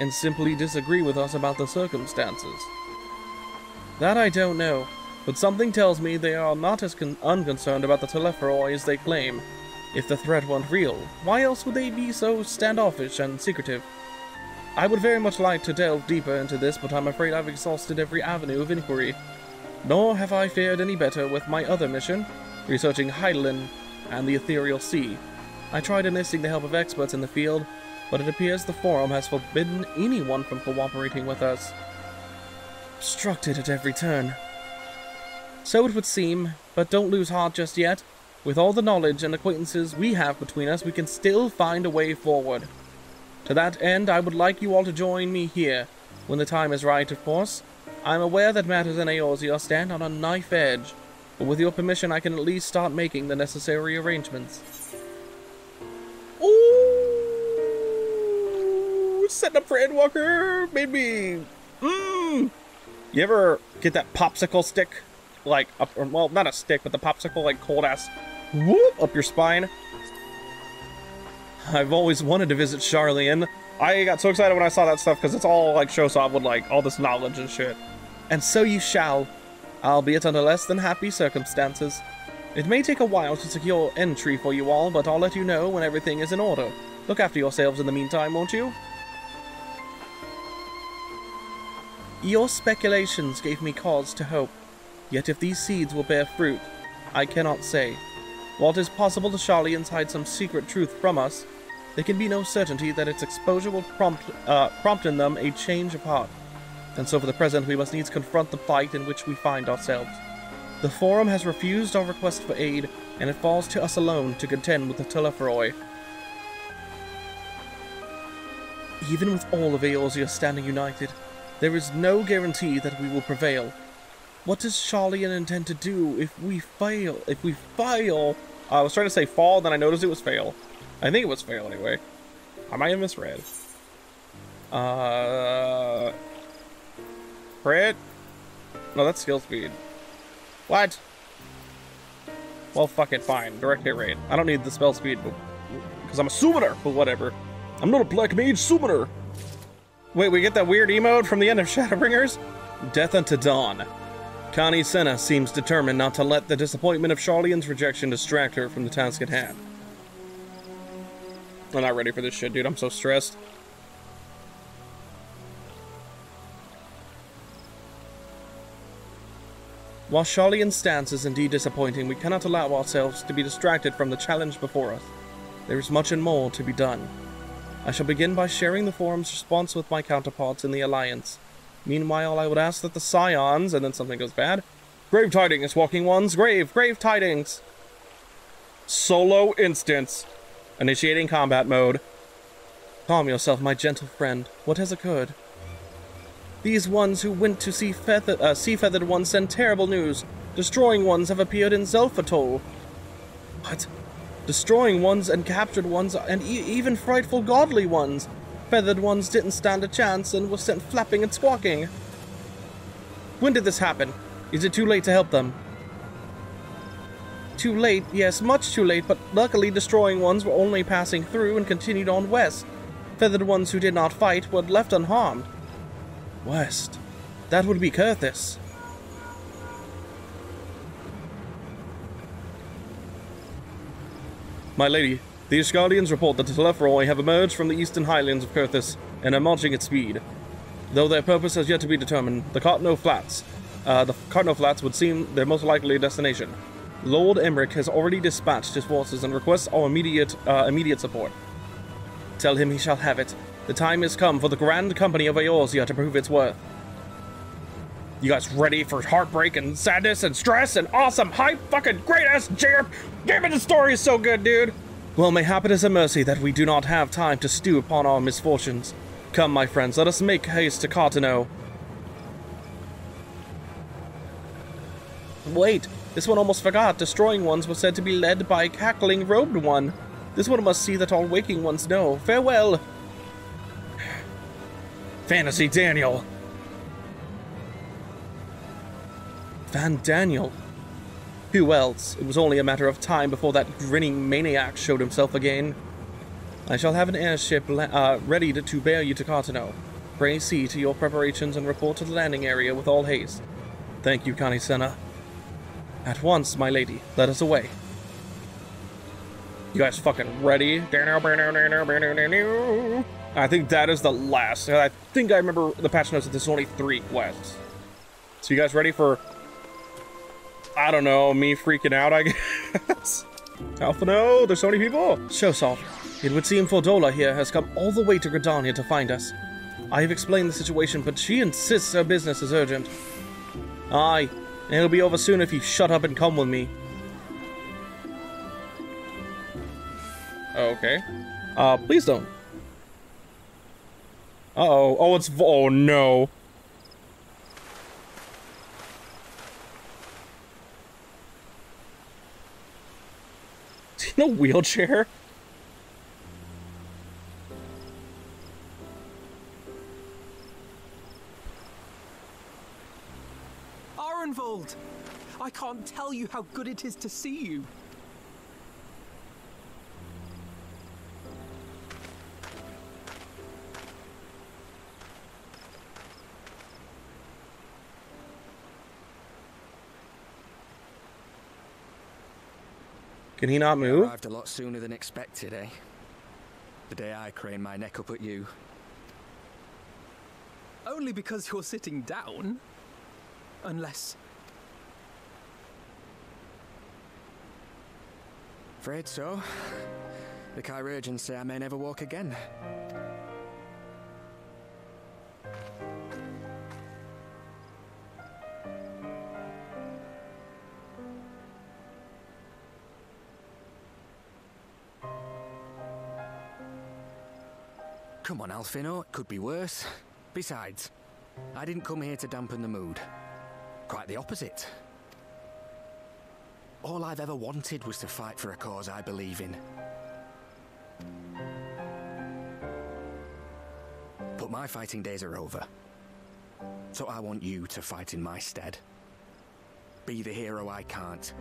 and simply disagree with us about the circumstances? That I don't know, but something tells me they are not as unconcerned about the Telephoroi as they claim. If the threat weren't real, why else would they be so standoffish and secretive? I would very much like to delve deeper into this, but I'm afraid I've exhausted every avenue of inquiry. Nor have I fared any better with my other mission, researching Hydaelyn and the Ethereal Sea. I tried enlisting the help of experts in the field, but it appears the Forum has forbidden anyone from cooperating with us. Obstructed at every turn. So it would seem, but don't lose heart just yet. With all the knowledge and acquaintances we have between us, we can still find a way forward. To that end, I would like you all to join me here, when the time is right, of course. I'm aware that matters in Eorzea stand on a knife edge, but with your permission I can at least start making the necessary arrangements. Ooh! Setting up for Endwalker, baby! You ever get that popsicle stick? Like, up, well, not a stick, but the popsicle, like, cold-ass whoop up your spine? I've always wanted to visit Sharlyan. I got so excited when I saw that stuff because it's all like Shosov with like all this knowledge and shit. And so you shall, albeit under less than happy circumstances. It may take a while to secure entry for you all, but I'll let you know when everything is in order. Look after yourselves in the meantime, won't you? Your speculations gave me cause to hope. Yet if these seeds will bear fruit, I cannot say. While it is possible the Sharlyans hide some secret truth from us, there can be no certainty that its exposure will prompt in them a change of heart. And so for the present, we must needs confront the plight in which we find ourselves. The Forum has refused our request for aid, and it falls to us alone to contend with the Telephoroi. Even with all of Eorzea standing united, there is no guarantee that we will prevail. What does Sharlyan intend to do if we fail? If we fail... I was trying to say fall, then I noticed it was fail. I think it was fail anyway. I might have misread. Crit? No, that's skill speed. What? Well, fuck it, fine. Direct hit rate. I don't need the spell speed, because I'm a summoner, but whatever. I'm not a black mage summoner! Wait, we get that weird emote from the end of Shadowbringers? Death unto Dawn. Connie Senna seems determined not to let the disappointment of Sharlyan's rejection distract her from the task at hand. I'm not ready for this shit, dude. I'm so stressed. While Sharlyan's stance is indeed disappointing, we cannot allow ourselves to be distracted from the challenge before us. There is much and more to be done. I shall begin by sharing the Forum's response with my counterparts in the Alliance. Meanwhile, I would ask that the Scions, and then something goes bad. Grave tidings, walking ones, grave tidings! Solo instance. Initiating combat mode. Calm yourself, my gentle friend. What has occurred? These ones who went to see Feathered Ones send terrible news. Destroying Ones have appeared in Zelfatol. What? Destroying Ones and captured ones, and even frightful godly ones. Feathered Ones didn't stand a chance and were sent flapping and squawking. When did this happen? Is it too late to help them? Too late, yes, much too late, but luckily Destroying Ones were only passing through and continued on west. Feathered Ones who did not fight were left unharmed. West. That would be Kurthis. My lady, the Ishgardians report that the Telephoroi have emerged from the eastern highlands of Kurthis and are marching at speed. Though their purpose has yet to be determined, the Cartno Flats would seem their most likely destination. Lord Emmerich has already dispatched his forces and requests our immediate support. Tell him he shall have it. The time has come for the Grand Company of Eorzea to prove its worth. You guys ready for heartbreak and sadness and stress and awesome, hype, fucking great-ass jam? Damn it, the story is so good, dude! Well, mayhap it is a mercy that we do not have time to stew upon our misfortunes. Come, my friends, let us make haste to Cartano. Wait, this one almost forgot. Destroying Ones were said to be led by a cackling robed one. This one must see that all waking ones know. Farewell! Fantasy Daniel! Fandaniel? Who else? It was only a matter of time before that grinning maniac showed himself again. I shall have an airship ready to bear you to Cartano. Pray see to your preparations and report to the landing area with all haste. Thank you, Connie Senna. At once, my lady. Let us away. You guys fucking ready? I think that is the last. I think I remember the patch notes that there's only 3 quests. So you guys ready for... I don't know, me freaking out, I guess? Alpha, no, there's so many people. Shosov, it would seem Fordola here has come all the way to Gridania to find us. I have explained the situation, but she insists her business is urgent. Aye, and it'll be over soon if you shut up and come with me. Okay. Please don't. Uh-oh. Oh, it's... Oh, no. Is he in a wheelchair? Arenvold! I can't tell you how good it is to see you. Can he not move? Arrived a lot sooner than expected, eh? The day I craned my neck up at you. Only because you're sitting down. Unless... Afraid so. The Chirurgeons say I may never walk again. Come on, Alfino, it could be worse. Besides, I didn't come here to dampen the mood. Quite the opposite. All I've ever wanted was to fight for a cause I believe in. But my fighting days are over. So I want you to fight in my stead. Be the hero I can't.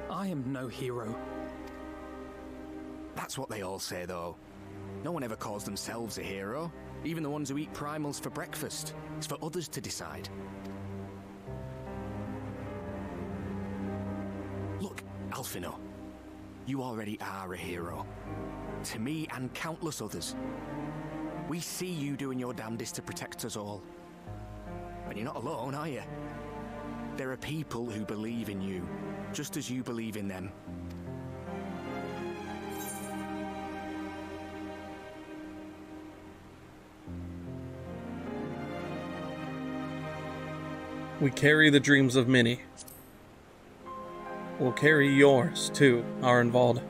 I am no hero. That's what they all say, though. No one ever calls themselves a hero. Even the ones who eat primals for breakfast. It's for others to decide. Look, Alfino. You already are a hero. To me and countless others. We see you doing your damnedest to protect us all. And you're not alone, are you? There are people who believe in you, just as you believe in them. We carry the dreams of many. We'll carry yours, too, Arenvald.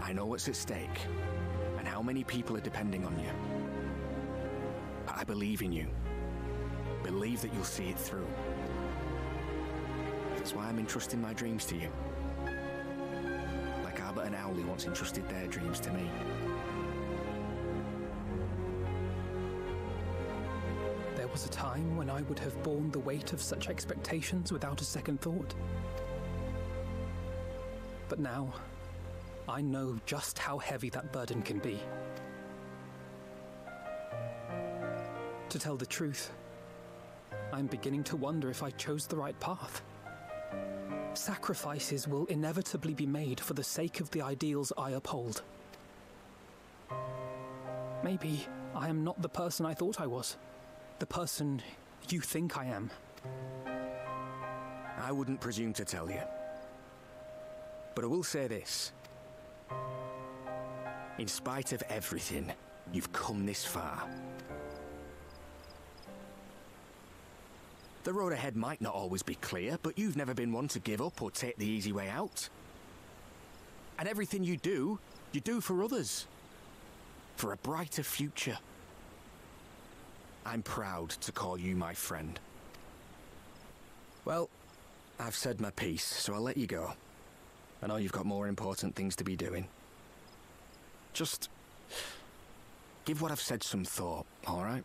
I know what's at stake, and how many people are depending on you. But I believe in you. Believe that you'll see it through. That's why I'm entrusting my dreams to you. Like Albert and Owley once entrusted their dreams to me. There was a time when I would have borne the weight of such expectations without a second thought. But now, I know just how heavy that burden can be. To tell the truth, I'm beginning to wonder if I chose the right path. Sacrifices will inevitably be made for the sake of the ideals I uphold. Maybe I am not the person I thought I was. The person you think I am. I wouldn't presume to tell you. But I will say this. In spite of everything, you've come this far. The road ahead might not always be clear, but you've never been one to give up or take the easy way out. And everything you do for others. For a brighter future. I'm proud to call you my friend. Well, I've said my piece, so I'll let you go. I know you've got more important things to be doing. Just give what I've said some thought, all right?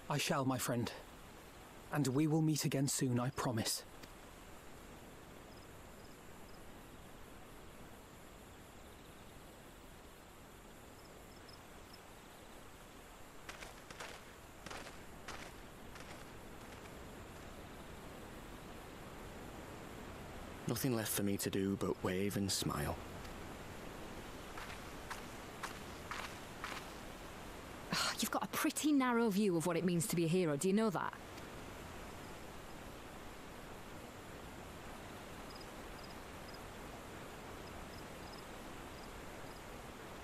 I shall, my friend. And we will meet again soon, I promise. Nothing left for me to do but wave and smile. You've got a pretty narrow view of what it means to be a hero, do you know that?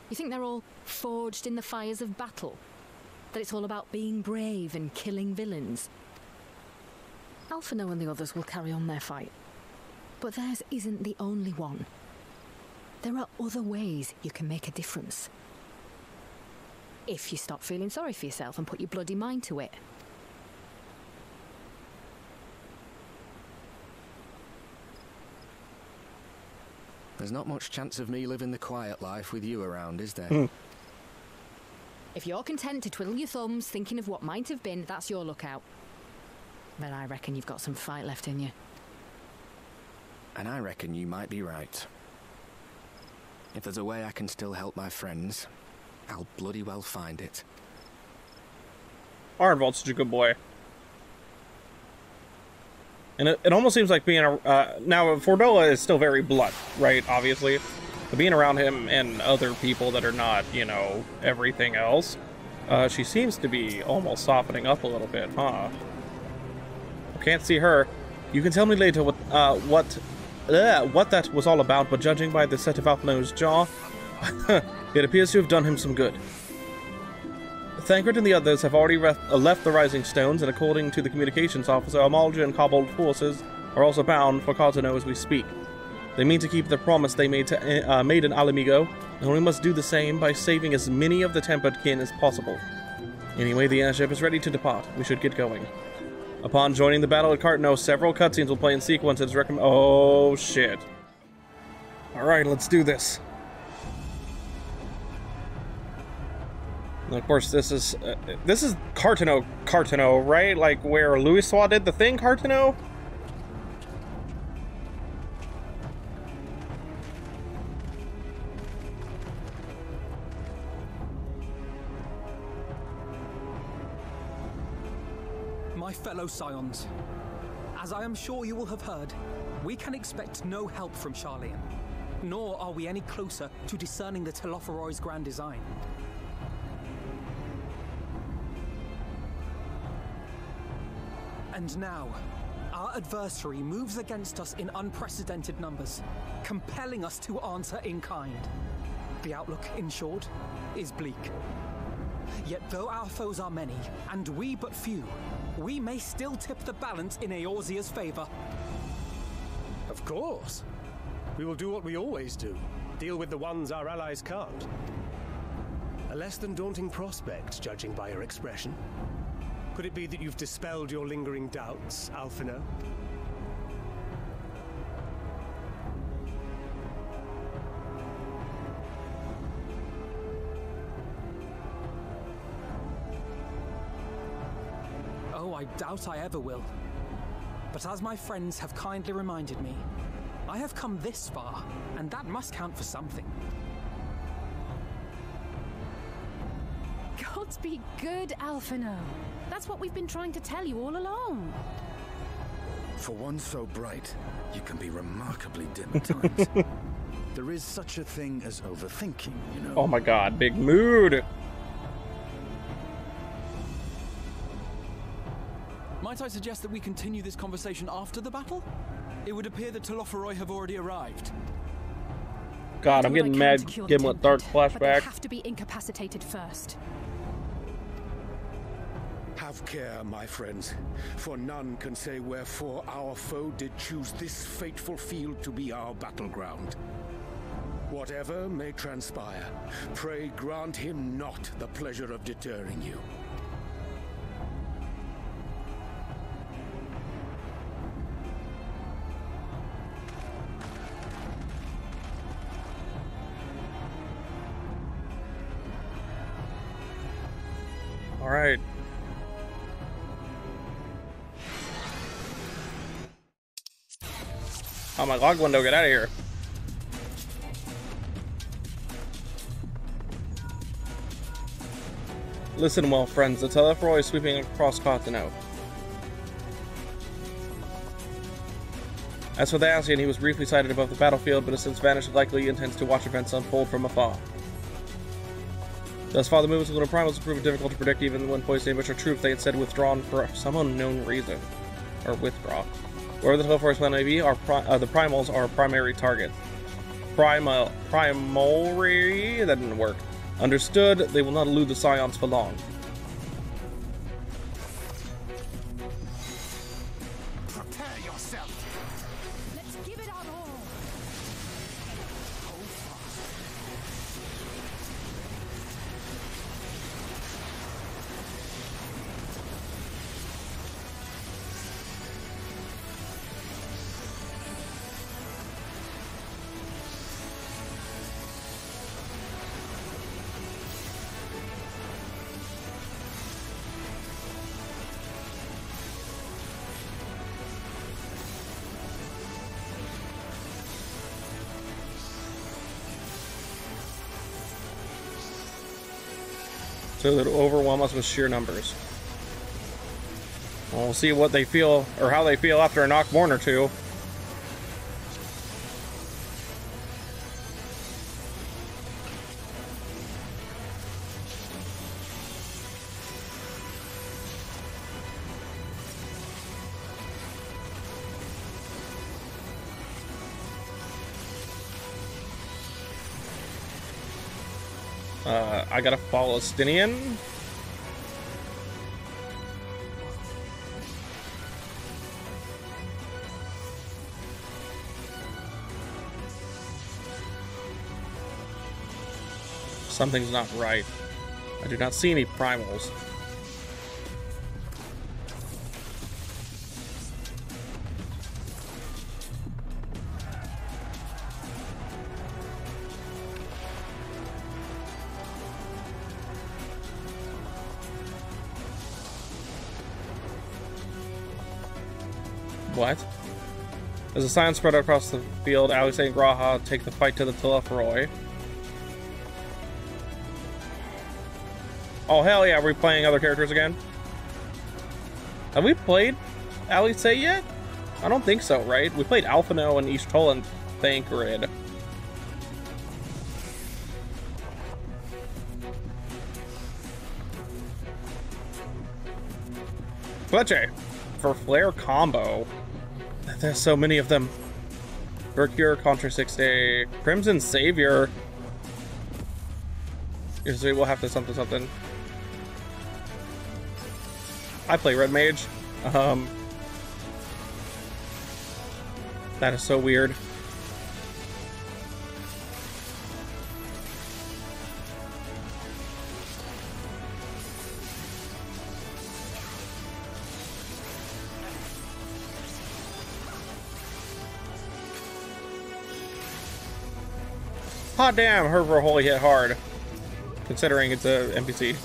You think they're all forged in the fires of battle? That it's all about being brave and killing villains? Alphino and the others will carry on their fight. But theirs isn't the only one. There are other ways you can make a difference. If you stop feeling sorry for yourself and put your bloody mind to it. There's not much chance of me living the quiet life with you around, is there? If you're content to twiddle your thumbs thinking of what might have been, that's your lookout. But I reckon you've got some fight left in you. And I reckon you might be right. If there's a way I can still help my friends, I'll bloody well find it. Arnvald's such a good boy. And it almost seems like being now Fordola is still very blunt, right? Obviously, but being around him and other people that are not, you know, everything else, she seems to be almost softening up a little bit, huh? Can't see her. You can tell me later what that was all about, but judging by the set of Alphino's jaw, it appears to have done him some good. Thancred and the others have already left the Rising Stones, and according to the communications officer, Amalja and Kobold forces are also bound for Cartano as we speak. They mean to keep the promise they made in Alamigo, and we must do the same by saving as many of the tempered kin as possible. Anyway, the airship is ready to depart. We should get going. Upon joining the battle at Cartano, several cutscenes will play in sequence as recommended. Oh, shit. Alright, let's do this. And of course, this is Cartano, right? Like where Louisoix did the thing, Cartano? My fellow Scions, as I am sure you will have heard, we can expect no help from Sharlyan, nor are we any closer to discerning the Telephoroi's grand design. And now, our adversary moves against us in unprecedented numbers, compelling us to answer in kind. The outlook, in short, is bleak. Yet though our foes are many, and we but few, we may still tip the balance in Eorzea's favor. Of course. We will do what we always do. Deal with the ones our allies can't. A less than daunting prospect, judging by your expression. Could it be that you've dispelled your lingering doubts, Alphino? Oh, I doubt I ever will. But as my friends have kindly reminded me, I have come this far, and that must count for something. Gods be good, Alphino. That's what we've been trying to tell you all along. For one so bright, you can be remarkably dim at times. There is such a thing as overthinking, you know. Oh my god, big mood! Might I suggest that we continue this conversation after the battle? It would appear that Telephoroi have already arrived. God, I'm getting mad. Gimlet Dark flashback. But they have to be incapacitated first. Have care, my friends, for none can say wherefore our foe did choose this fateful field to be our battleground. Whatever may transpire, pray grant him not the pleasure of deterring you. All right. Oh, my log window, get out of here. Listen well, friends, the Telephoroi is sweeping across Cartano. As for the Ascian, he was briefly sighted above the battlefield, but has since vanished. Likely intends to watch events unfold from afar. Thus far, the movements of Lunar Primals have proven difficult to predict even when poised to ambush our troops. They had instead withdrawn for some unknown reason. Or withdraw. Wherever the Telephoroi's plan may be, the Primals are primary targets. Primalry? That didn't work. Understood, they will not elude the Scions for long. Prepare yourself. Let's give it our all. So that'll overwhelm us with sheer numbers. Well, we'll see what they feel, or how they feel after a Knockborn or two. I gotta follow Stinian. Something's not right. I do not see any primals. What? As a sign spread across the field, Alice and Graha take the fight to the Telephoroi. Oh, hell yeah, are we playing other characters again? Have we played Alice yet? I don't think so, right? We played Alphino and Ishtola and Thancred. Fletcher! For Flare combo. There's so many of them. Vercure, Contra 6-Day, Crimson Savior. Usually we'll have to something. I play Red Mage. That is so weird. Hot damn, her holy hit hard. Considering it's a NPC.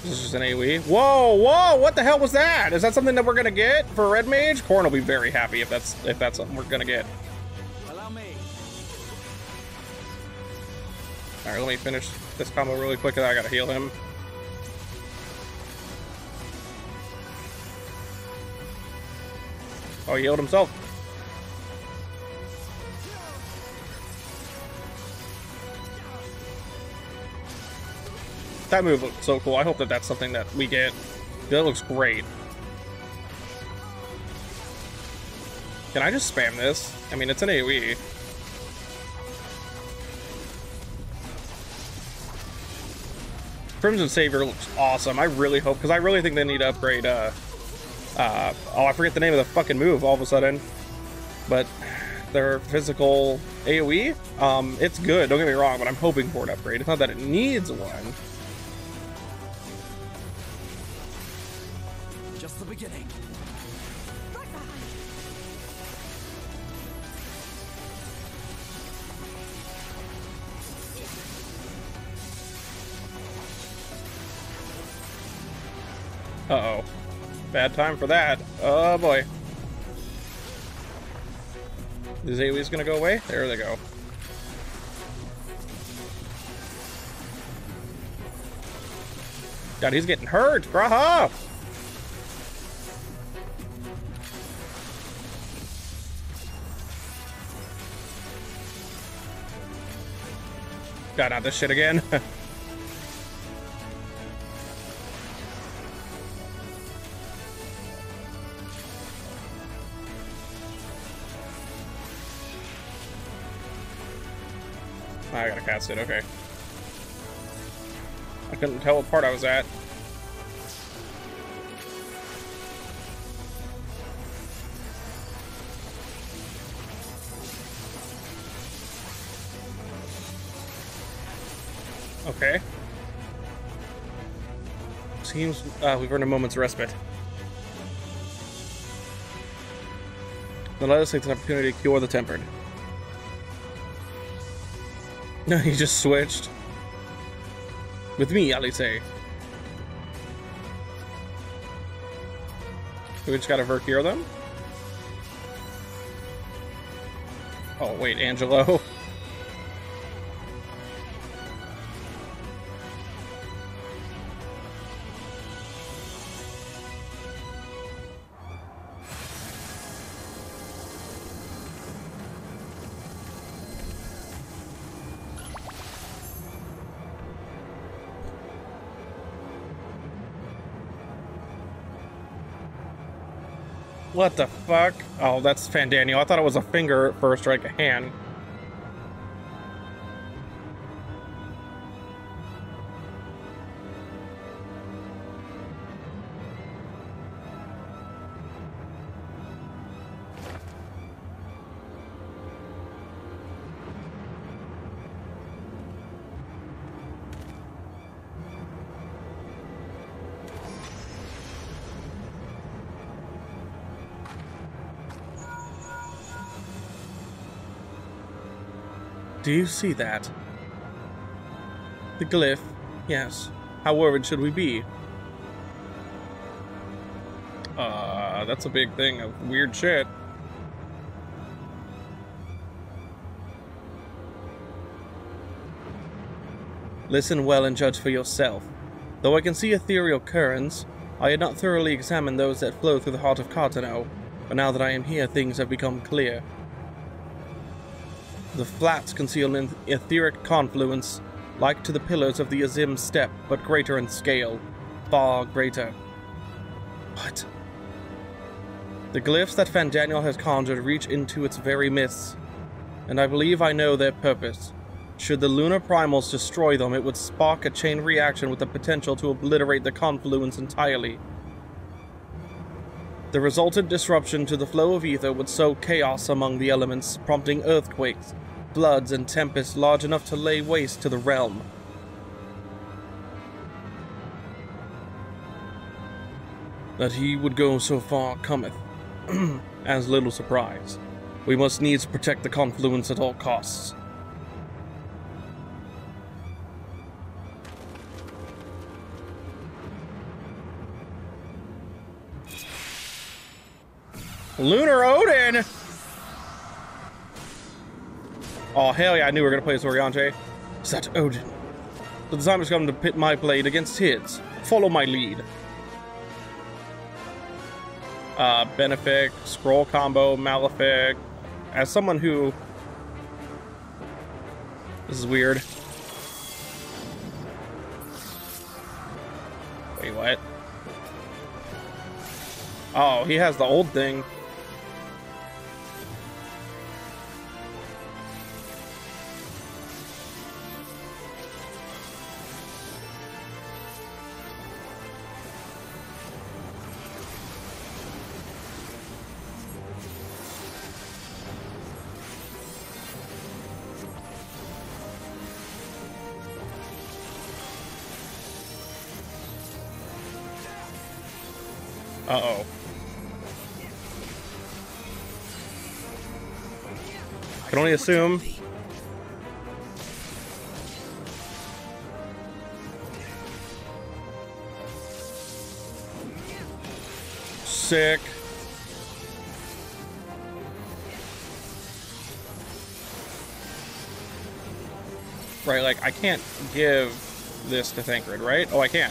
This is just an AoE. Whoa, whoa, what the hell was that? Is that something that we're gonna get for Red Mage? Corn will be very happy if that's something we're gonna get. Allow me. Alright, let me finish this combo really quick and I gotta heal him. Oh, he healed himself. That move looks so cool. I hope that that's something that we get. That looks great. Can I just spam this? I mean, it's an AoE. Crimson Savior looks awesome. I really hope, because I really think they need to upgrade, oh, I forget the name of the fucking move all of a sudden. But their physical AoE, it's good, don't get me wrong, but I'm hoping for an upgrade. It's not that it needs one. Just the beginning. Uh-oh. Bad time for that. Oh boy. Is AoE's gonna go away? There they go. God, he's getting hurt! Graha! God, not this shit again. I gotta cast it, okay. I couldn't tell what part I was at. Okay. Seems we've earned a moment's respite. Then let us take an opportunity to cure the tempered. No, he just switched. With me, Alice. We just gotta Vercure them? Oh, wait, Angelo. What the fuck? Oh, that's Fandaniel. I thought it was a finger at first, or like a hand. Do you see that? The glyph? Yes. How worried should we be? That's a big thing of weird shit. Listen well and judge for yourself. Though I can see ethereal currents, I had not thoroughly examined those that flow through the heart of Cartano, but now that I am here, things have become clear. The flats conceal an etheric confluence, like to the pillars of the Azim Step, but greater in scale. Far greater. What? The glyphs that Fandaniel has conjured reach into its very midst, and I believe I know their purpose. Should the Lunar Primals destroy them, it would spark a chain reaction with the potential to obliterate the confluence entirely. The resultant disruption to the flow of ether would sow chaos among the elements, prompting earthquakes, floods, and tempests large enough to lay waste to the realm. That he would go so far cometh as little surprise. We must needs protect the confluence at all costs. Lunar Odin! Oh, hell yeah, I knew we were going to play as Oriante. Is that Odin? The time has come to pit my blade against his. Follow my lead. Benefic, Scroll Combo, Malefic. As someone who... This is weird. Wait, what? Oh, he has the old thing. Uh-oh. I can only assume. Sick. Right, like, I can't give this to Thancred, right? Oh, I can.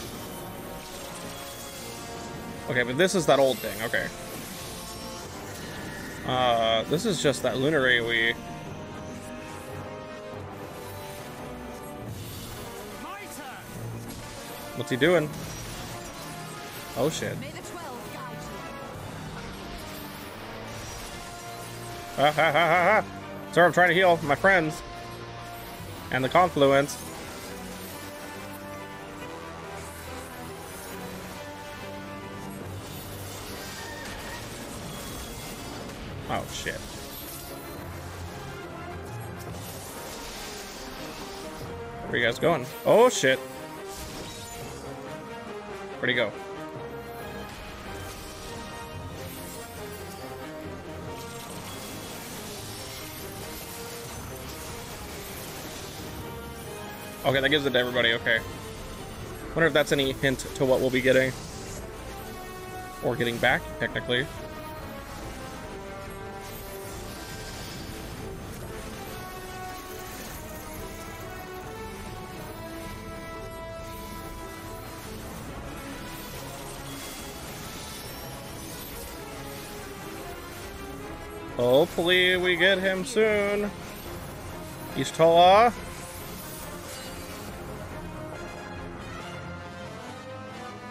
Okay, but this is that old thing, okay. This is just that Lunar AoE. What's he doing? Oh shit. Ha ha ha ha ha! Sir, I'm trying to heal my friends. And the confluence. Oh shit. Where are you guys going? Oh shit. Where'd he go? Okay, that gives it to everybody, okay. Wonder if that's any hint to what we'll be getting. Or getting back, technically. Hopefully we get him soon. Ishtola.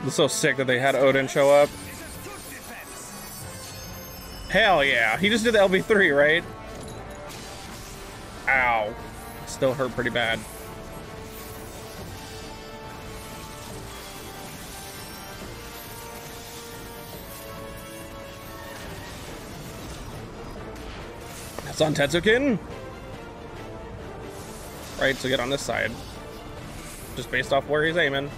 It's so sick that they had Odin show up. Hell yeah. He just did the LB3, right? Ow. Still hurt pretty bad. That's on Tetsukin. Right, so get on this side. Just based off where he's aiming.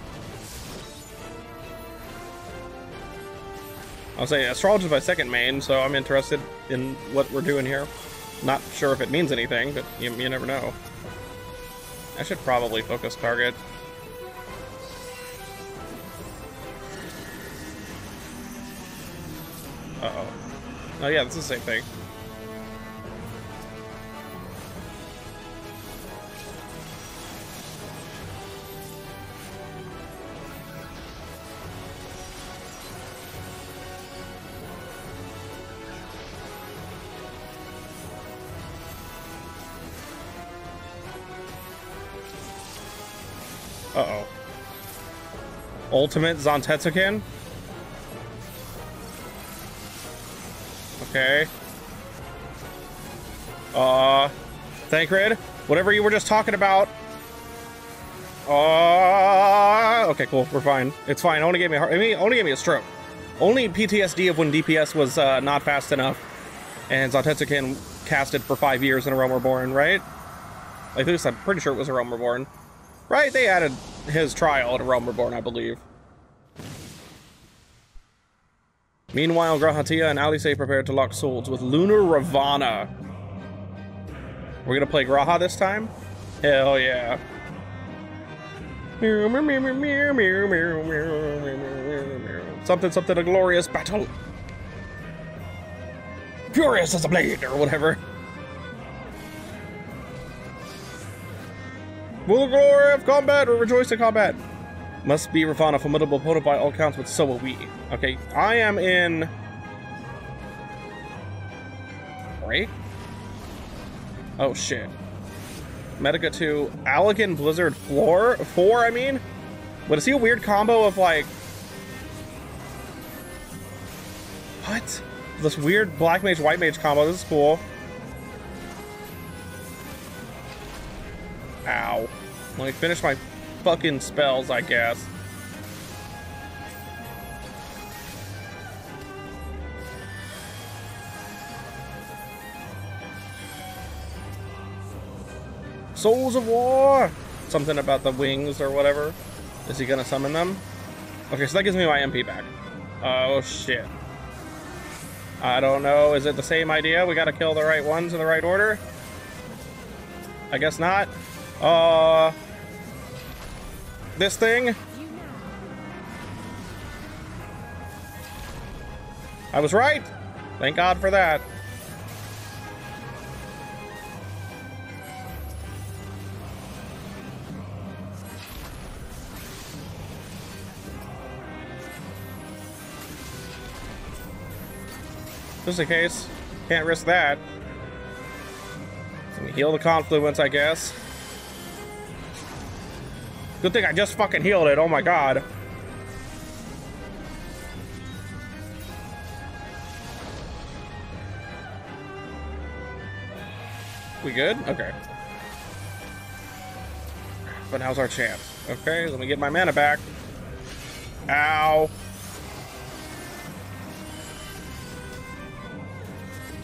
I'll say Astrology is my second main, so I'm interested in what we're doing here. Not sure if it means anything, but you never know. I should probably focus target. Uh-oh. Oh yeah, this is the same thing. Uh-oh. Ultimate Zantetsuken? Okay. Thancred, whatever you were just talking about. Okay, cool. We're fine. It's fine. Only gave me a stroke. Only PTSD of when DPS was not fast enough, and Zantetsuken casted for 5 years in A Realm Reborn, right? At least I'm pretty sure it was A Realm Reborn. Right, they added his trial to Realm Reborn, I believe. Meanwhile, Grahatia and Alice prepare to lock swords with Lunar Ravana. We're gonna play Graha this time? Hell yeah. Something, something, a glorious battle. Furious as a blade, or whatever. Will the glory of combat or rejoice in combat? Must be Ravana, a formidable opponent by all counts, but so are we. Okay, I am in... Right? Oh shit. Medica 2, Allegan Blizzard 4, I mean? But is he a weird combo of like... What? This weird Black Mage, White Mage combo, this is cool. Ow. Let me finish my fucking spells, I guess. Souls of War! Something about the wings or whatever. Is he gonna summon them? Okay, so that gives me my MP back. Oh shit. I don't know, is it the same idea? We gotta kill the right ones in the right order? I guess not. This thing? I was right! Thank God for that. Just in case. Can't risk that. Let me heal the confluence, I guess. Good thing I just fucking healed it. Oh my god. We good? Okay. But how's our chance? Okay, let me get my mana back. Ow.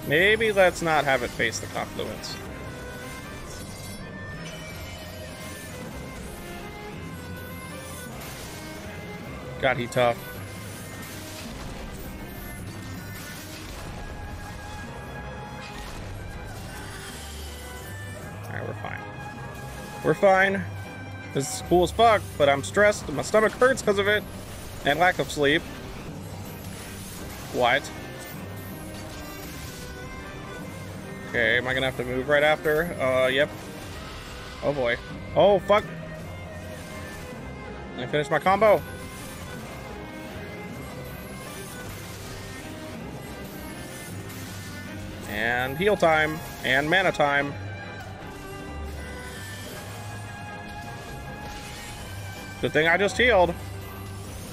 Maybe let's not have it face the confluence. God, he tough. Alright, we're fine. We're fine. This is cool as fuck, but I'm stressed and my stomach hurts because of it. And lack of sleep. What? Okay, am I gonna have to move right after? Yep. Oh boy. Oh, fuck. I finished my combo. And heal time. And mana time. Good thing I just healed.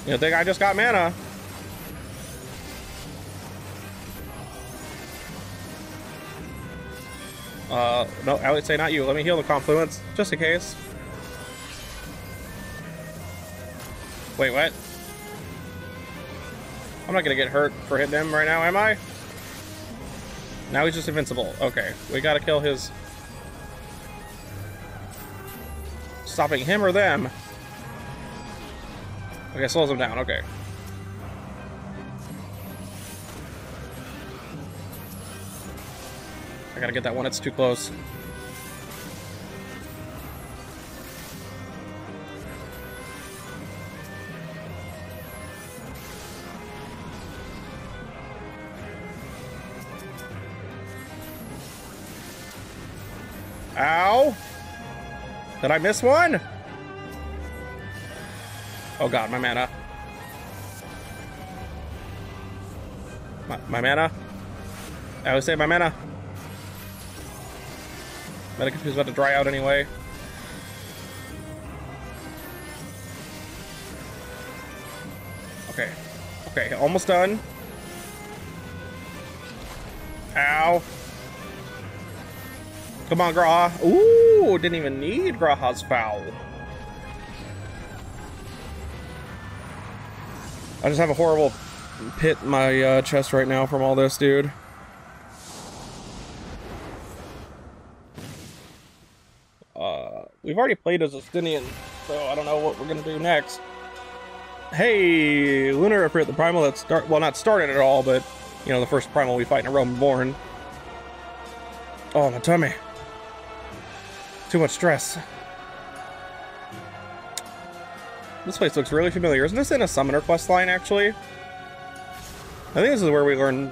Good thing I just got mana. No, I would say not you. Let me heal the confluence, just in case. Wait, what? I'm not gonna get hurt for hitting him right now, am I? Now he's just invincible. Okay, we gotta kill his... Stopping him or them? Okay, slows him down, okay. I gotta get that one, it's too close. Ow! Did I miss one? Oh god, my mana. My mana? I always say my mana. Medicine is about to dry out anyway. Okay. Okay, almost done. Ow. Come on, Graha. Ooh, didn't even need Graha's foul. I just have a horrible pit in my chest right now from all this, dude. We've already played as Fandaniel, so I don't know what we're gonna do next. Hey, Lunar Primals, the primal that not started at all, but you know, the first primal we fight in a realm born. Oh, my tummy. Too much stress. This place looks really familiar. Isn't this in a summoner quest line, actually? I think this is where we learn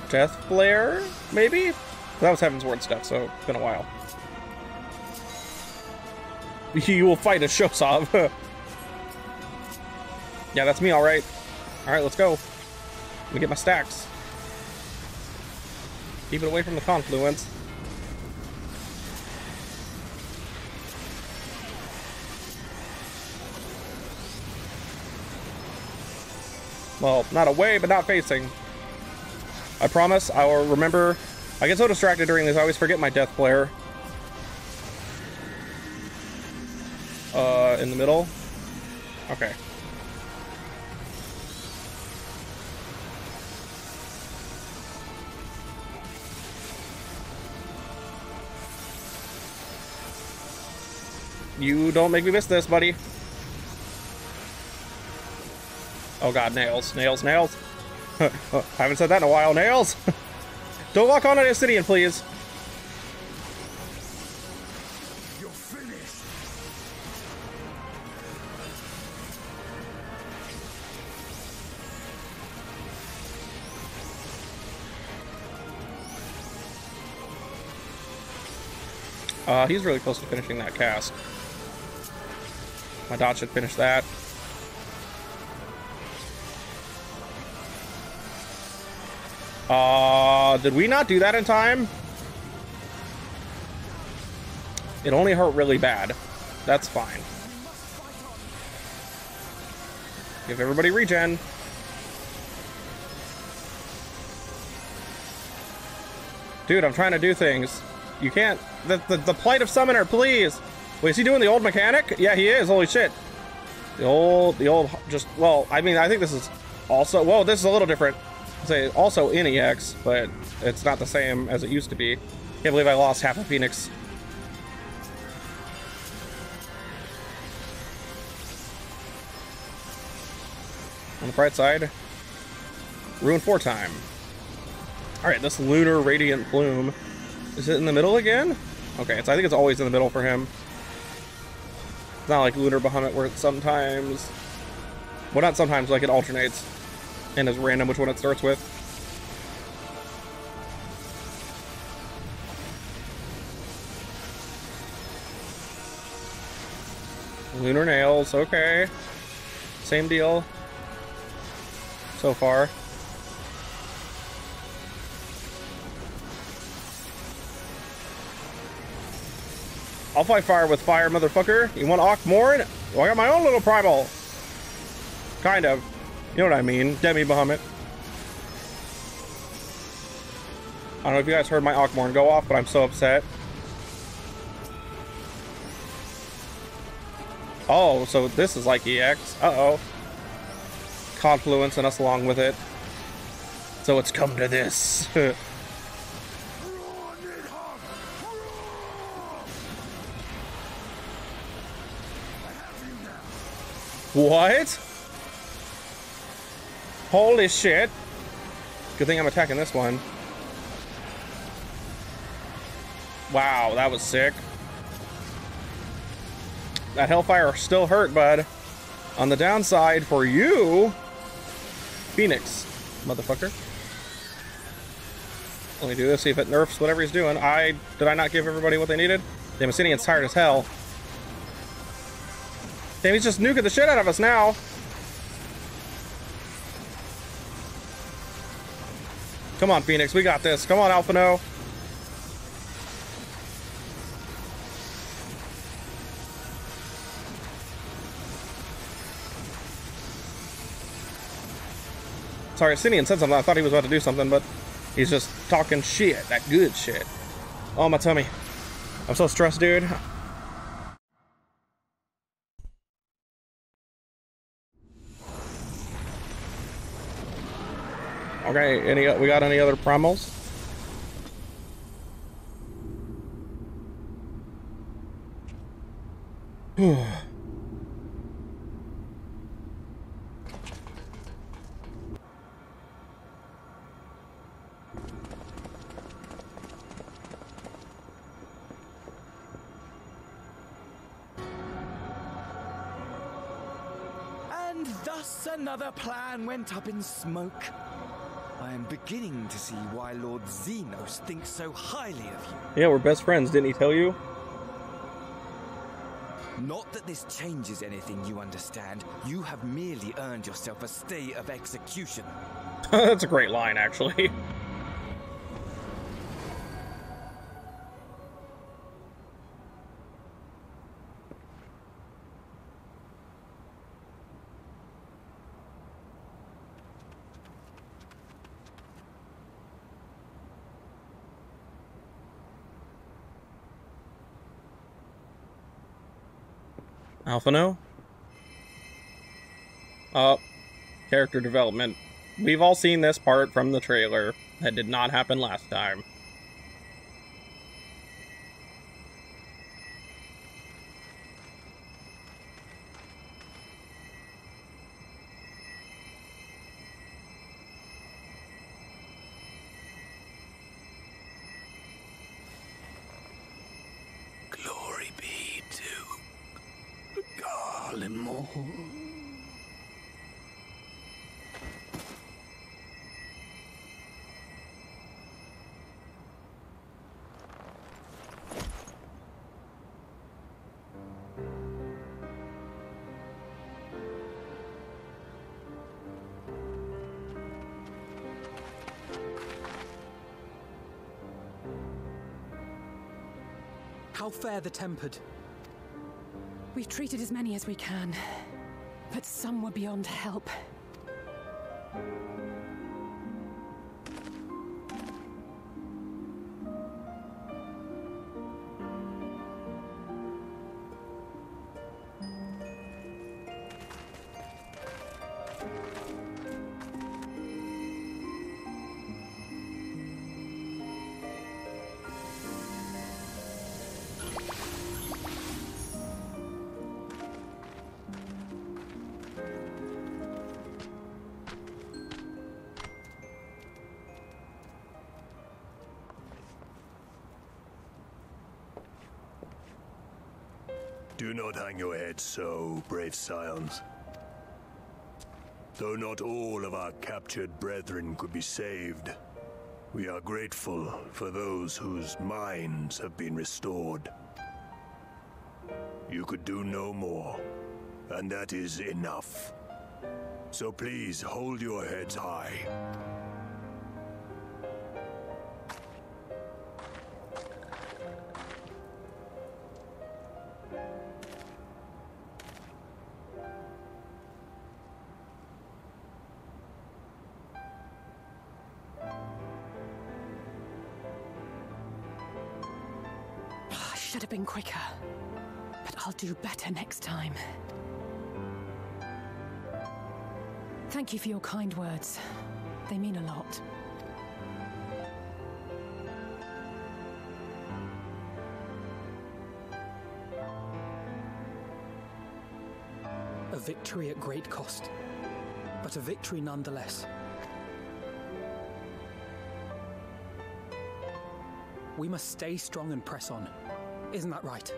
Death Flare, maybe? That was Heaven's Ward stuff, so it's been a while. You will fight a Shosov. Yeah, that's me, alright. Alright, let's go. Let me get my stacks. Keep it away from the confluence. Well, not away, but not facing. I promise I will remember. I get so distracted during this, I always forget my death flare. In the middle? Okay. You don't make me miss this, buddy. Oh god, nails, nails, nails. I haven't said that in a while. Nails! Don't lock on an Obsidian, please. You're finished. He's really close to finishing that cast. My dot should finish that. Did we not do that in time? It only hurt really bad. That's fine. Give everybody regen. Dude, I'm trying to do things. You can't. The plight of summoner, please. Wait, is he doing the old mechanic? Yeah, he is. Holy shit. The old, just, well, I mean, I think this is also, whoa, this is a little different. I'd say also in EX, but it's not the same as it used to be. Can't believe I lost half a Phoenix. On the bright side, Ruin 4 time. Alright, this Lunar Radiant Plume. Is it in the middle again? Okay, so I think it's always in the middle for him. It's not like Lunar Bahamut where it's sometimes... Well, not sometimes, like it alternates. And is random which one it starts with. Lunar Nails, okay. Same deal. So far. I'll fight fire with fire, motherfucker. You want Akmorn? Well, I got my own little primal. Kind of. You know what I mean. Demi Bahamut. don't know if you guys heard my Ockmorn go off, but I'm so upset. Oh, so this is like EX. Uh-oh. Confluence and us along with it. So it's come to this. What? Holy shit. Good thing I'm attacking this one. Wow, that was sick. That Hellfire still hurt, bud. On the downside for you, Phoenix, motherfucker. Let me do this, see if it nerfs whatever he's doing. Did I not give everybody what they needed? Damn, Asinian's tired as hell. Damn, he's just nuking the shit out of us now. Come on, Phoenix, we got this. Come on, Alphino. Sorry, Asinian said something. I thought he was about to do something, but he's just talking shit. That good shit. Oh, my tummy. I'm so stressed, dude. Okay, we got any other primals? And thus another plan went up in smoke. I am beginning to see why Lord Zenos thinks so highly of you. Yeah, we're best friends, didn't he tell you? Not that this changes anything, you understand. You have merely earned yourself a stay of execution. That's a great line, actually. Alphino? Character development. We've all seen this part from the trailer. That did not happen last time. Glory be to Garlemore. How fare the tempered? We've treated as many as we can, but some were beyond help. Do not hang your head so, brave scions. Though not all of our captured brethren could be saved, we are grateful for those whose minds have been restored. You could do no more, and that is enough. So please hold your heads high. should have been quicker, but I'll do better next time. Thank you for your kind words. They mean a lot. A victory at great cost, but a victory nonetheless. We must stay strong and press on. Isn't that right?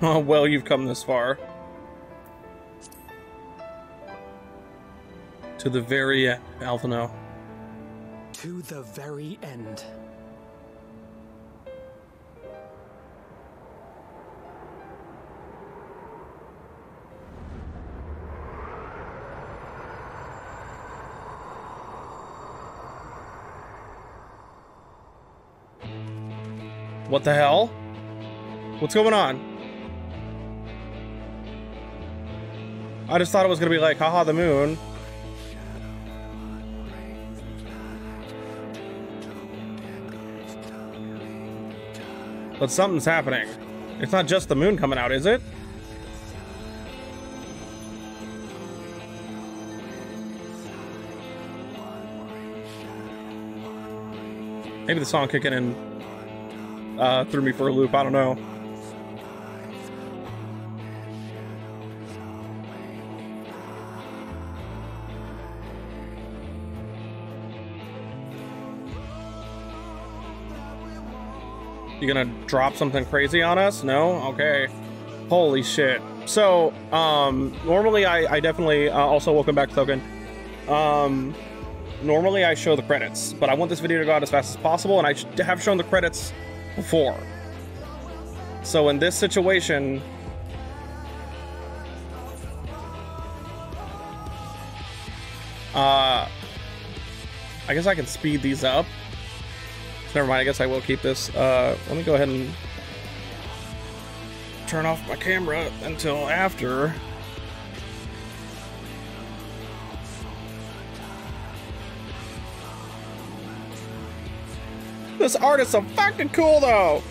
Oh, well, you've come this far. To the very end, Alphino. To the very end. What the hell? What's going on? I just thought it was gonna be like, haha, the moon. But something's happening. It's not just the moon coming out, is it? Maybe the song kicking in threw me for a loop, I don't know. You gonna drop something crazy on us? No? Okay. Holy shit. So, normally I definitely, also welcome back, Token. Normally I show the credits, but I want this video to go out as fast as possible, and I have shown the credits before. So in this situation, I guess I can speed these up. Never mind, I guess I will keep this. Let me go ahead and turn off my camera until after. This art is so fucking cool, though.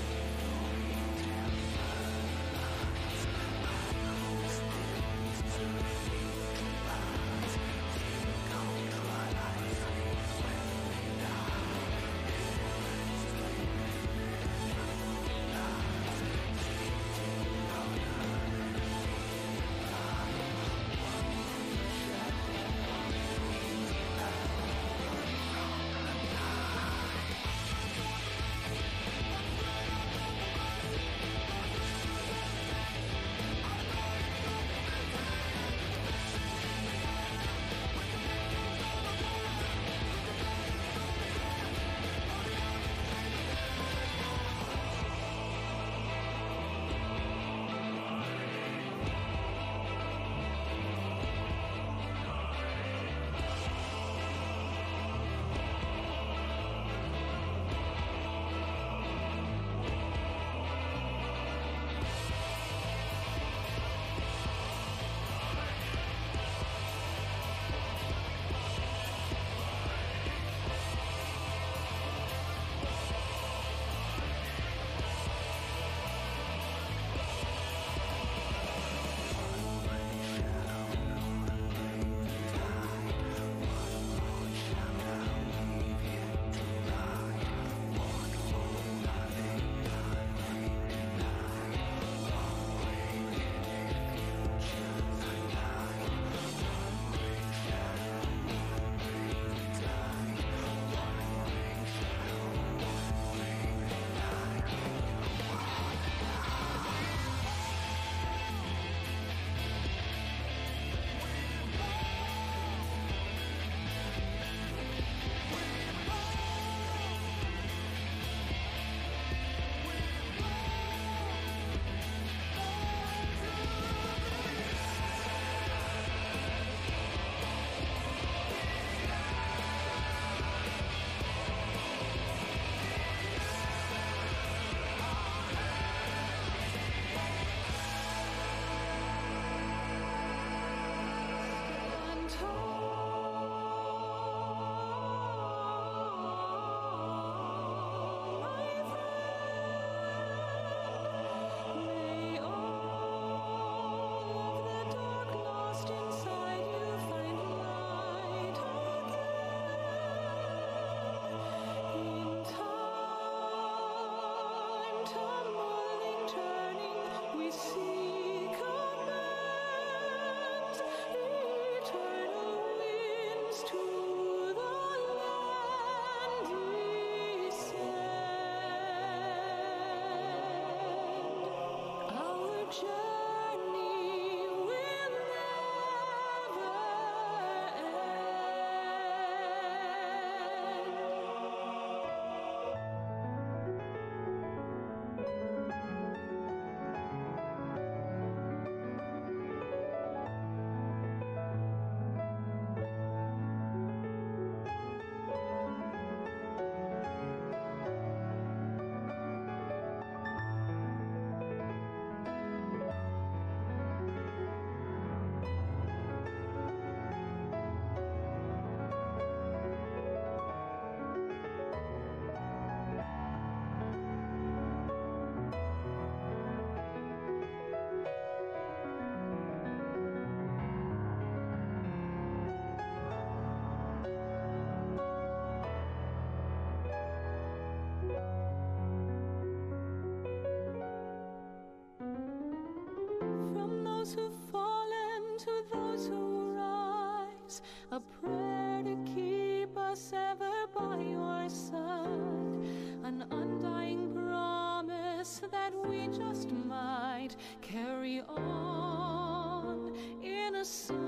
a prayer to keep us ever by your side, an undying promise that we just might carry on in a song.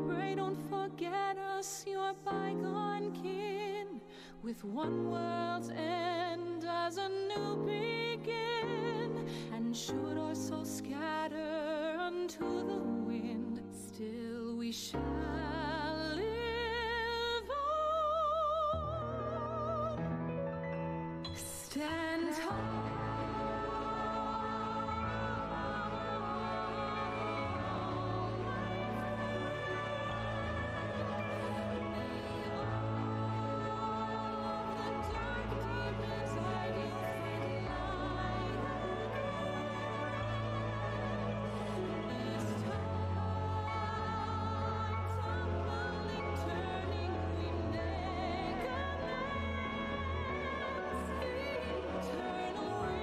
Pray don't forget us, your bygone kin, with one world's end as a new begin. And should our souls scatter unto the wind, still we shall live on. Stand tall. Eternal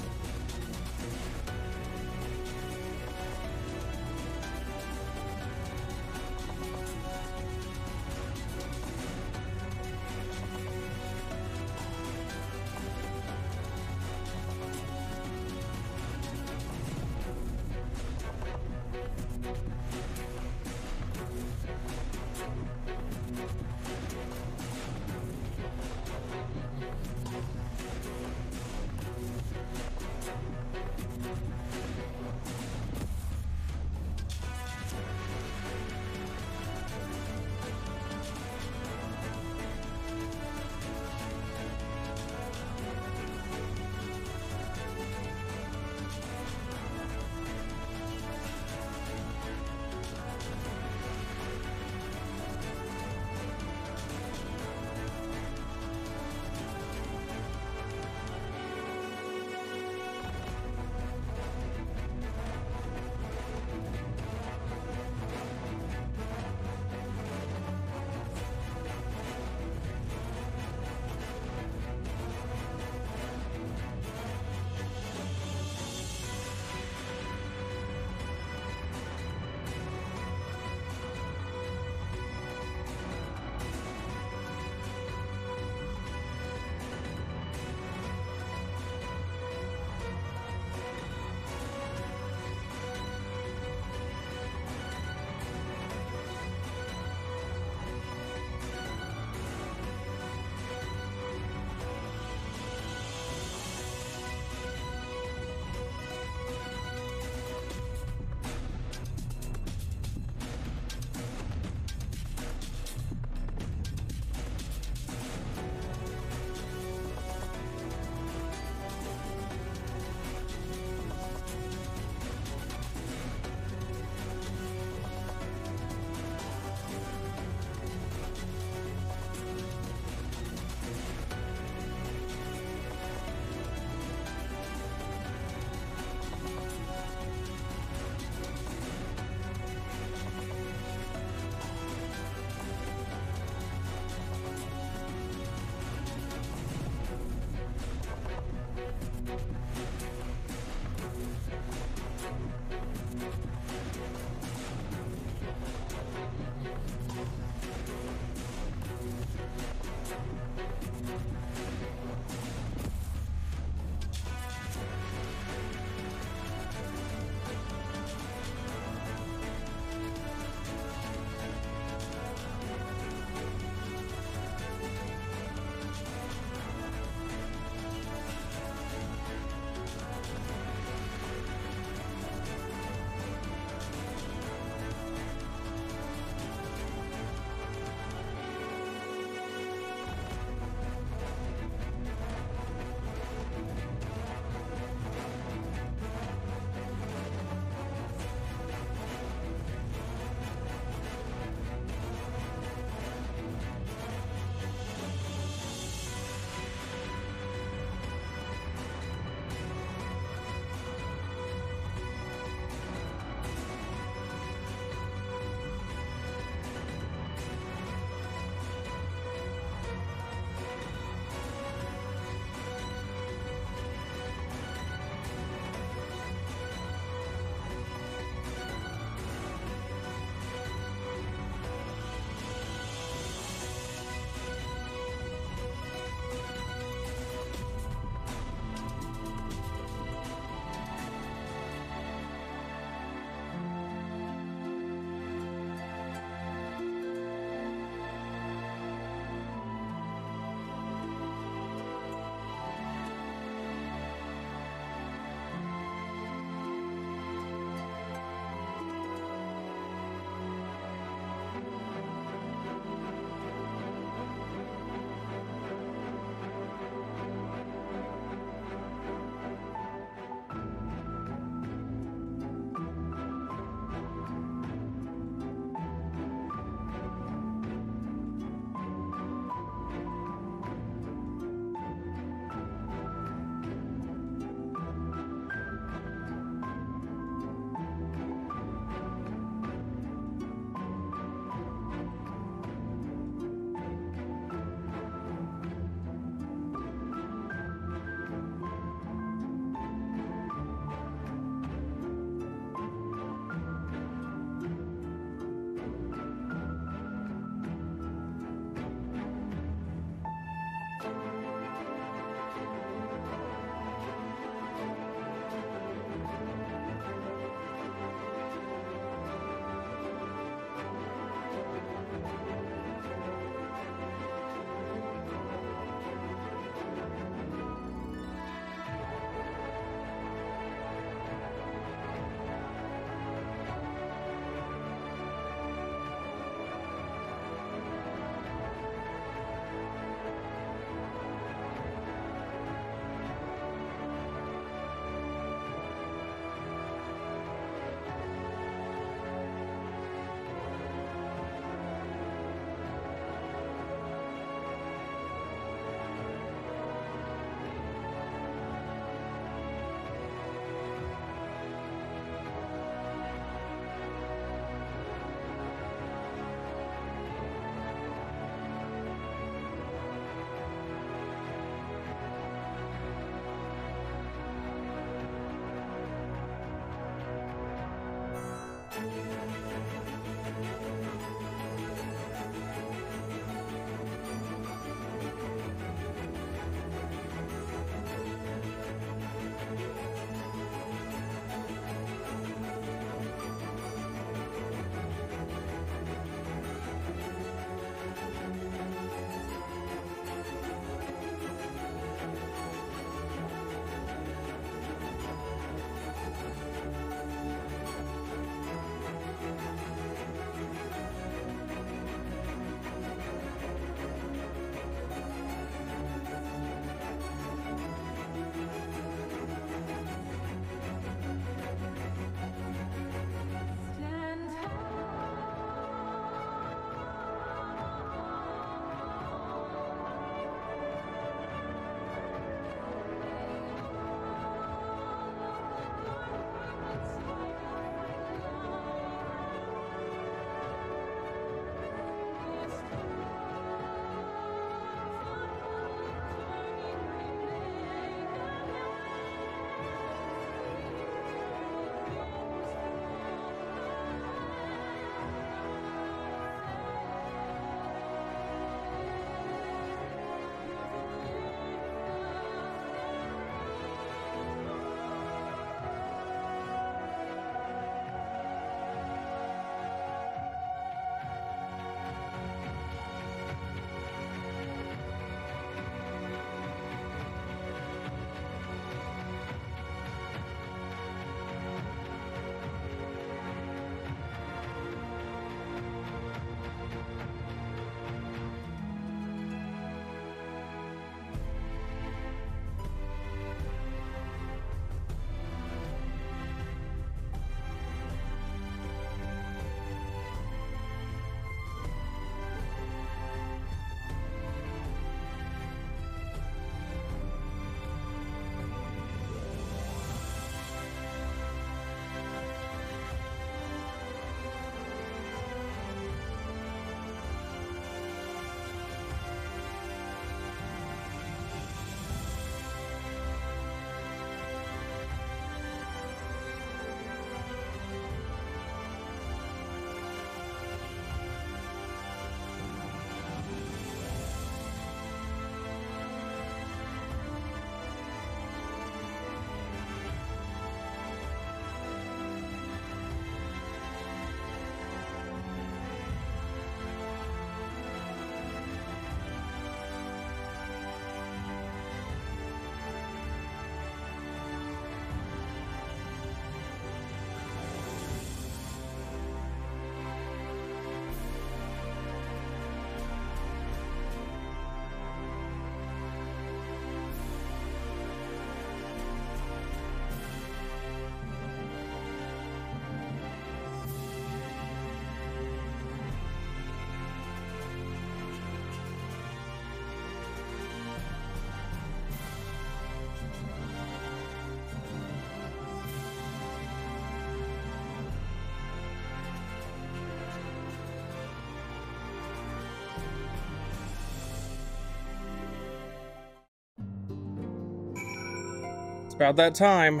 about that time.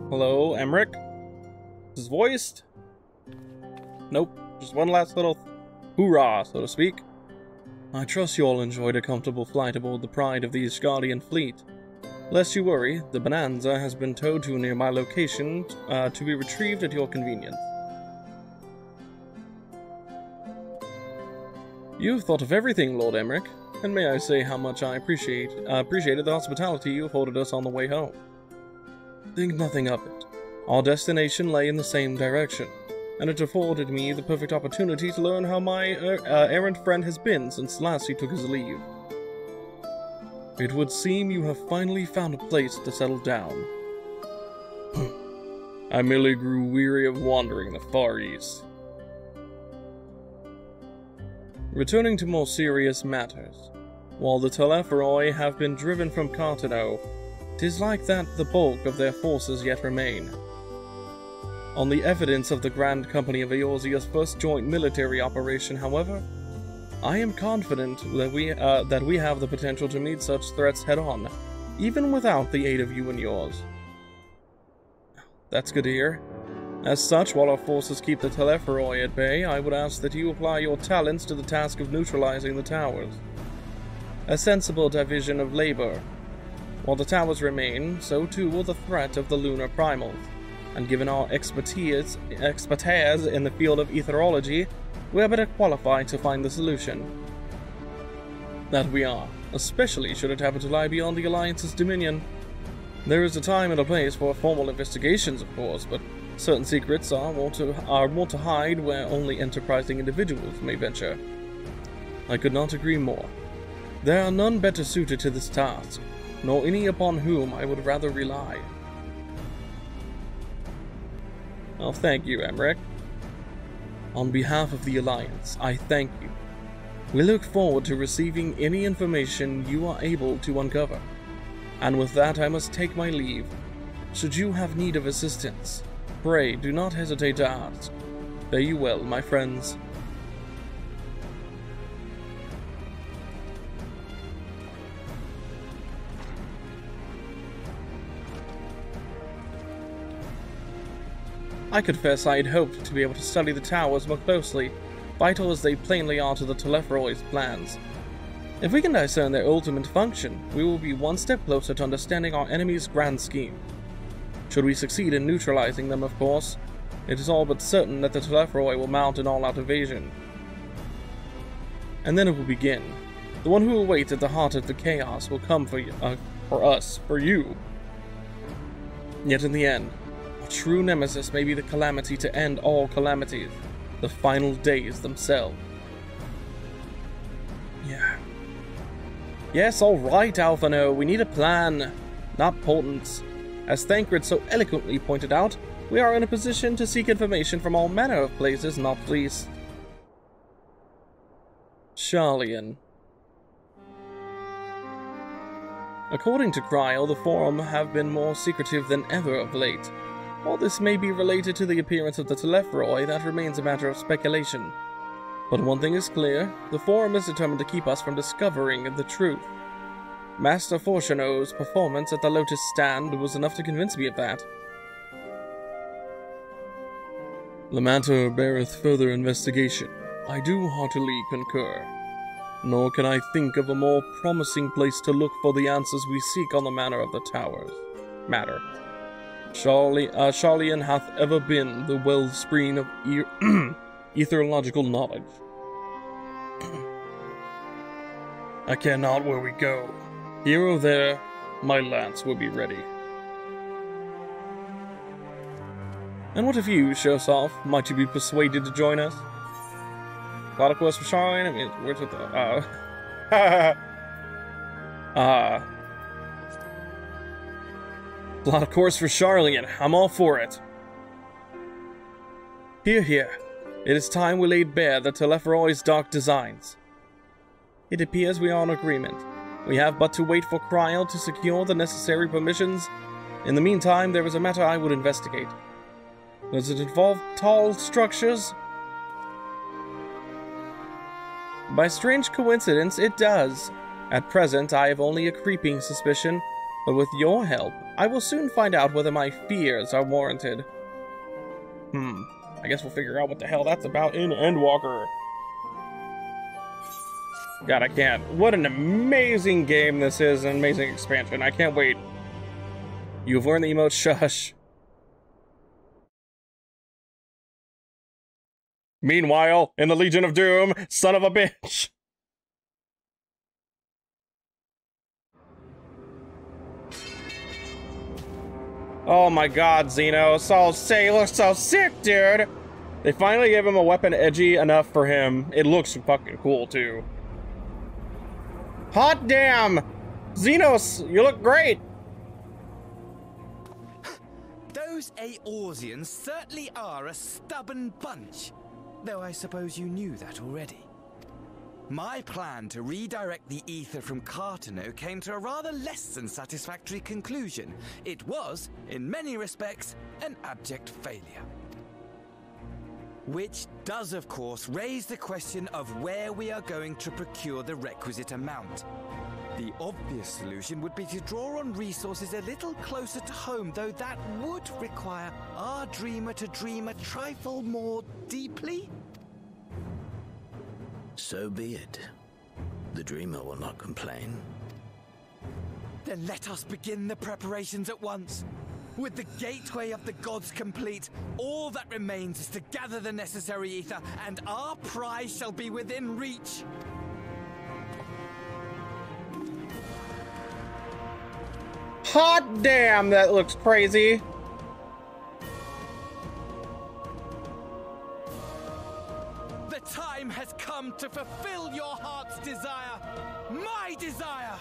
Hello, Emmerich? Is voiced? Nope. Just one last little hoorah, so to speak. I trust you all enjoyed a comfortable flight aboard the Pride of the Sharlyan fleet. Lest you worry, the Bonanza has been towed to a nearby location to be retrieved at your convenience. You've thought of everything, Lord Emmerich, and may I say how much I appreciated the hospitality you afforded us on the way home. Think nothing of it. Our destination lay in the same direction, and it afforded me the perfect opportunity to learn how my errant friend has been since last he took his leave. It would seem you have finally found a place to settle down. I merely grew weary of wandering the Far East. Returning to more serious matters, while the Telephoroi have been driven from Cartano, 'tis like that the bulk of their forces yet remain. On the evidence of the Grand Company of Eorzea's first joint military operation, however, I am confident that we have the potential to meet such threats head-on, even without the aid of you and yours. That's good to hear. As such, while our forces keep the Telephoroi at bay, I would ask that you apply your talents to the task of neutralizing the towers. A sensible division of labor. While the towers remain, so too will the threat of the Lunar Primals, and given our expertise in the field of etherology, we are better qualified to find the solution. That we are, especially should it happen to lie beyond the Alliance's dominion. There is a time and a place for formal investigations, of course, but certain secrets are more to hide where only enterprising individuals may venture. I could not agree more. There are none better suited to this task, nor any upon whom I would rather rely. Well, thank you, Emmerich. On behalf of the Alliance, I thank you. We look forward to receiving any information you are able to uncover. And with that, I must take my leave. Should you have need of assistance, pray do not hesitate to ask. Fare you well, my friends. I confess I had hoped to be able to study the towers more closely, vital as they plainly are to the Telephoroi's plans. If we can discern their ultimate function, we will be one step closer to understanding our enemy's grand scheme. Should we succeed in neutralizing them, of course, it is all but certain that the Telephoroi will mount an all-out invasion. And then it will begin. The one who awaits at the heart of the chaos will come for you. Yet in the end, our true nemesis may be the calamity to end all calamities, the final days themselves. Yeah. Yes, alright, Alphino, we need a plan, not portents. As Thancred so eloquently pointed out, we are in a position to seek information from all manner of places, not least Sharlyan. According to Cryle, the Forum have been more secretive than ever of late. While this may be related to the appearance of the Telephoroi, that remains a matter of speculation. But one thing is clear, the Forum is determined to keep us from discovering the truth. Master Fortuno's performance at the Lotus Stand was enough to convince me of that. The matter beareth further investigation. I do heartily concur. Nor can I think of a more promising place to look for the answers we seek on the matter of the towers. Sharlyan hath ever been the wellspring of etherological knowledge. I care not where we go. Here or there, my lance will be ready. And what if you, Showsoff, might you be persuaded to join us? A lot of quests for Sharlyan. I mean, where's it though? A lot of course for Sharlyan. I'm all for it. Here. It is time we laid bare the Telephoroi's dark designs. It appears we are in agreement. We have but to wait for Cryle to secure the necessary permissions. In the meantime, there is a matter I would investigate. Does it involve tall structures? By strange coincidence, it does. At present, I have only a creeping suspicion But with your help, I will soon find out whether my fears are warranted. I guess we'll figure out what the hell that's about in Endwalker. God, I can't. What an amazing game this is, an amazing expansion. I can't wait. You've learned the emote shush. Meanwhile, in the Legion of Doom, son of a bitch. Oh my god, Zenos. Oh, he looks so sick, dude. They finally gave him a weapon edgy enough for him. It looks fucking cool, too. Hot damn! Zenos, you look great! Those Eorzeans certainly are a stubborn bunch. Though I suppose you knew that already. My plan to redirect the ether from Cartano came to a rather less than satisfactory conclusion. It was, in many respects, an abject failure. Which does, of course, raise the question of where we are going to procure the requisite amount. The obvious solution would be to draw on resources a little closer to home, though that would require our dreamer to dream a trifle more deeply. So be it. The dreamer will not complain. Then let us begin the preparations at once. With the gateway of the gods complete, all that remains is to gather the necessary ether, and our prize shall be within reach. Hot damn, that looks crazy. The time has come to fulfill your heart's desire, my desire.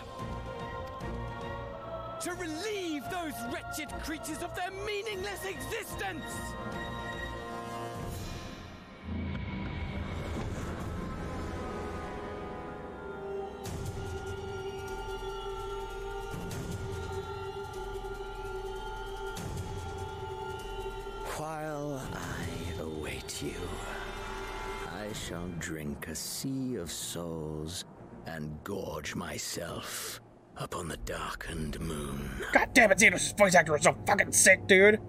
To relieve those wretched creatures of their meaningless existence! While I await you, I shall drink a sea of souls and gorge myself upon the darkened moon. God damn it, Zenos' voice actor is so fucking sick, dude.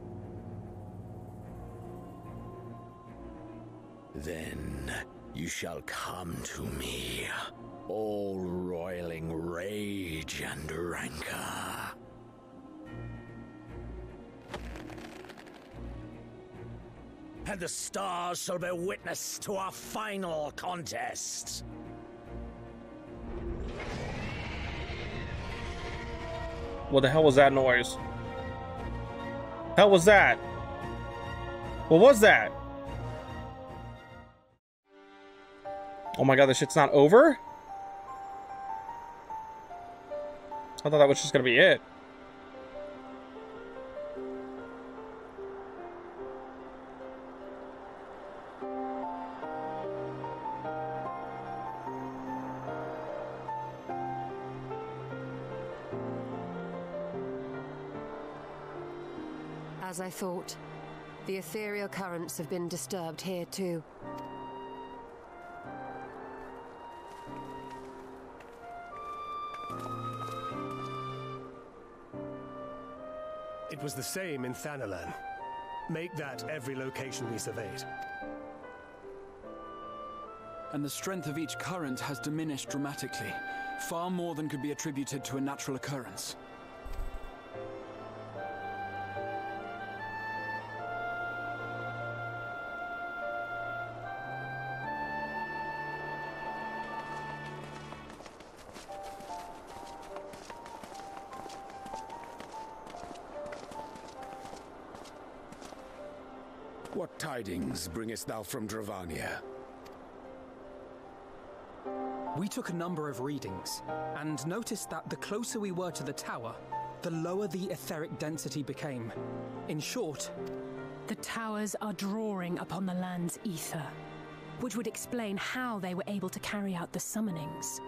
Then you shall come to me, all roiling rage and rancor. And the stars shall bear witness to our final contest. What the hell was that noise? Hell was that? What was that? Oh my god, this shit's not over? I thought that was just gonna be it. As I thought, the ethereal currents have been disturbed here too. It was the same in Thanalan. Make that every location we surveyed. And the strength of each current has diminished dramatically, far more than could be attributed to a natural occurrence. What tidings bringest thou from Dravania? We took a number of readings, and noticed that the closer we were to the tower, the lower the etheric density became. In short, the towers are drawing upon the land's ether, which would explain how they were able to carry out the summonings.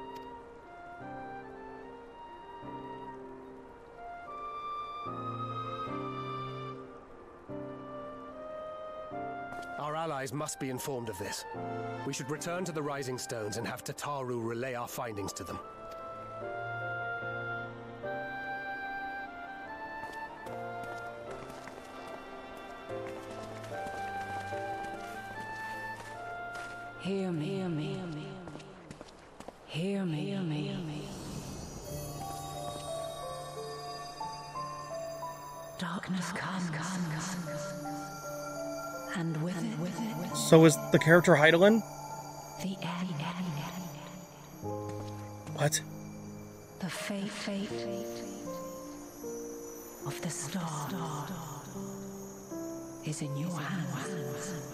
Our allies must be informed of this. We should return to the Rising Stones and have Tataru relay our findings to them. Hear me, hear me, hear me. Hear me, hear me, hear me. Darkness comes, and with it, So is the character Hydaelyn? the end. What? The fate of the star is in your hands.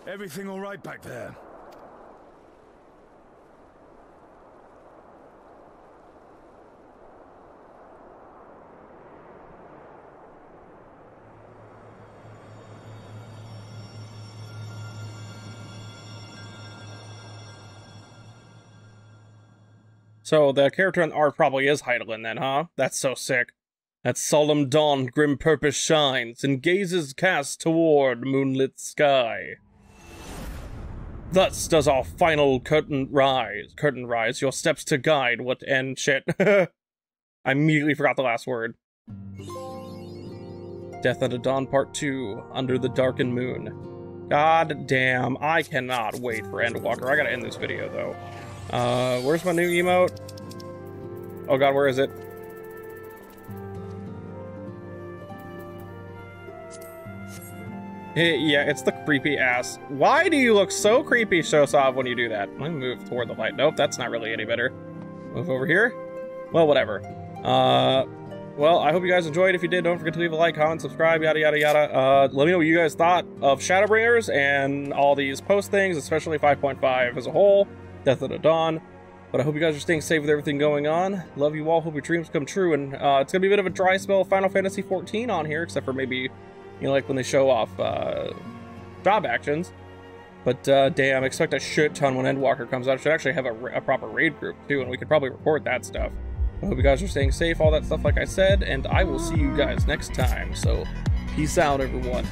Everything all right back there? So the character in art probably is Hydaelyn then, huh? That's so sick. At solemn dawn, grim purpose shines, and gazes cast toward moonlit sky. Thus does our final curtain rise, your steps to guide what end shit. I immediately forgot the last word. Death at a Dawn Part 2, Under the Darkened Moon. God damn, I cannot wait for Endwalker. I gotta end this video, though. Where's my new emote? Oh god, where is it? Yeah, it's the creepy ass. Why do you look so creepy, Shosov, when you do that? Let me move toward the light. Nope, that's not really any better. Move over here? Well, whatever. Well, I hope you guys enjoyed. If you did, don't forget to leave a like, comment, subscribe, yada, yada, yada. Let me know what you guys thought of Shadowbringers and all these post things, especially 5.5 as a whole, Death at the Dawn. But I hope you guys are staying safe with everything going on. Love you all. Hope your dreams come true. And it's going to be a bit of a dry spell of Final Fantasy XIV on here, except for maybe, you know, like when they show off job actions. But damn, expect a shit ton when Endwalker comes out. I should actually have a proper raid group too, and we could probably record that stuff. I hope you guys are staying safe, all that stuff like I said, and I will see you guys next time. So, peace out, everyone.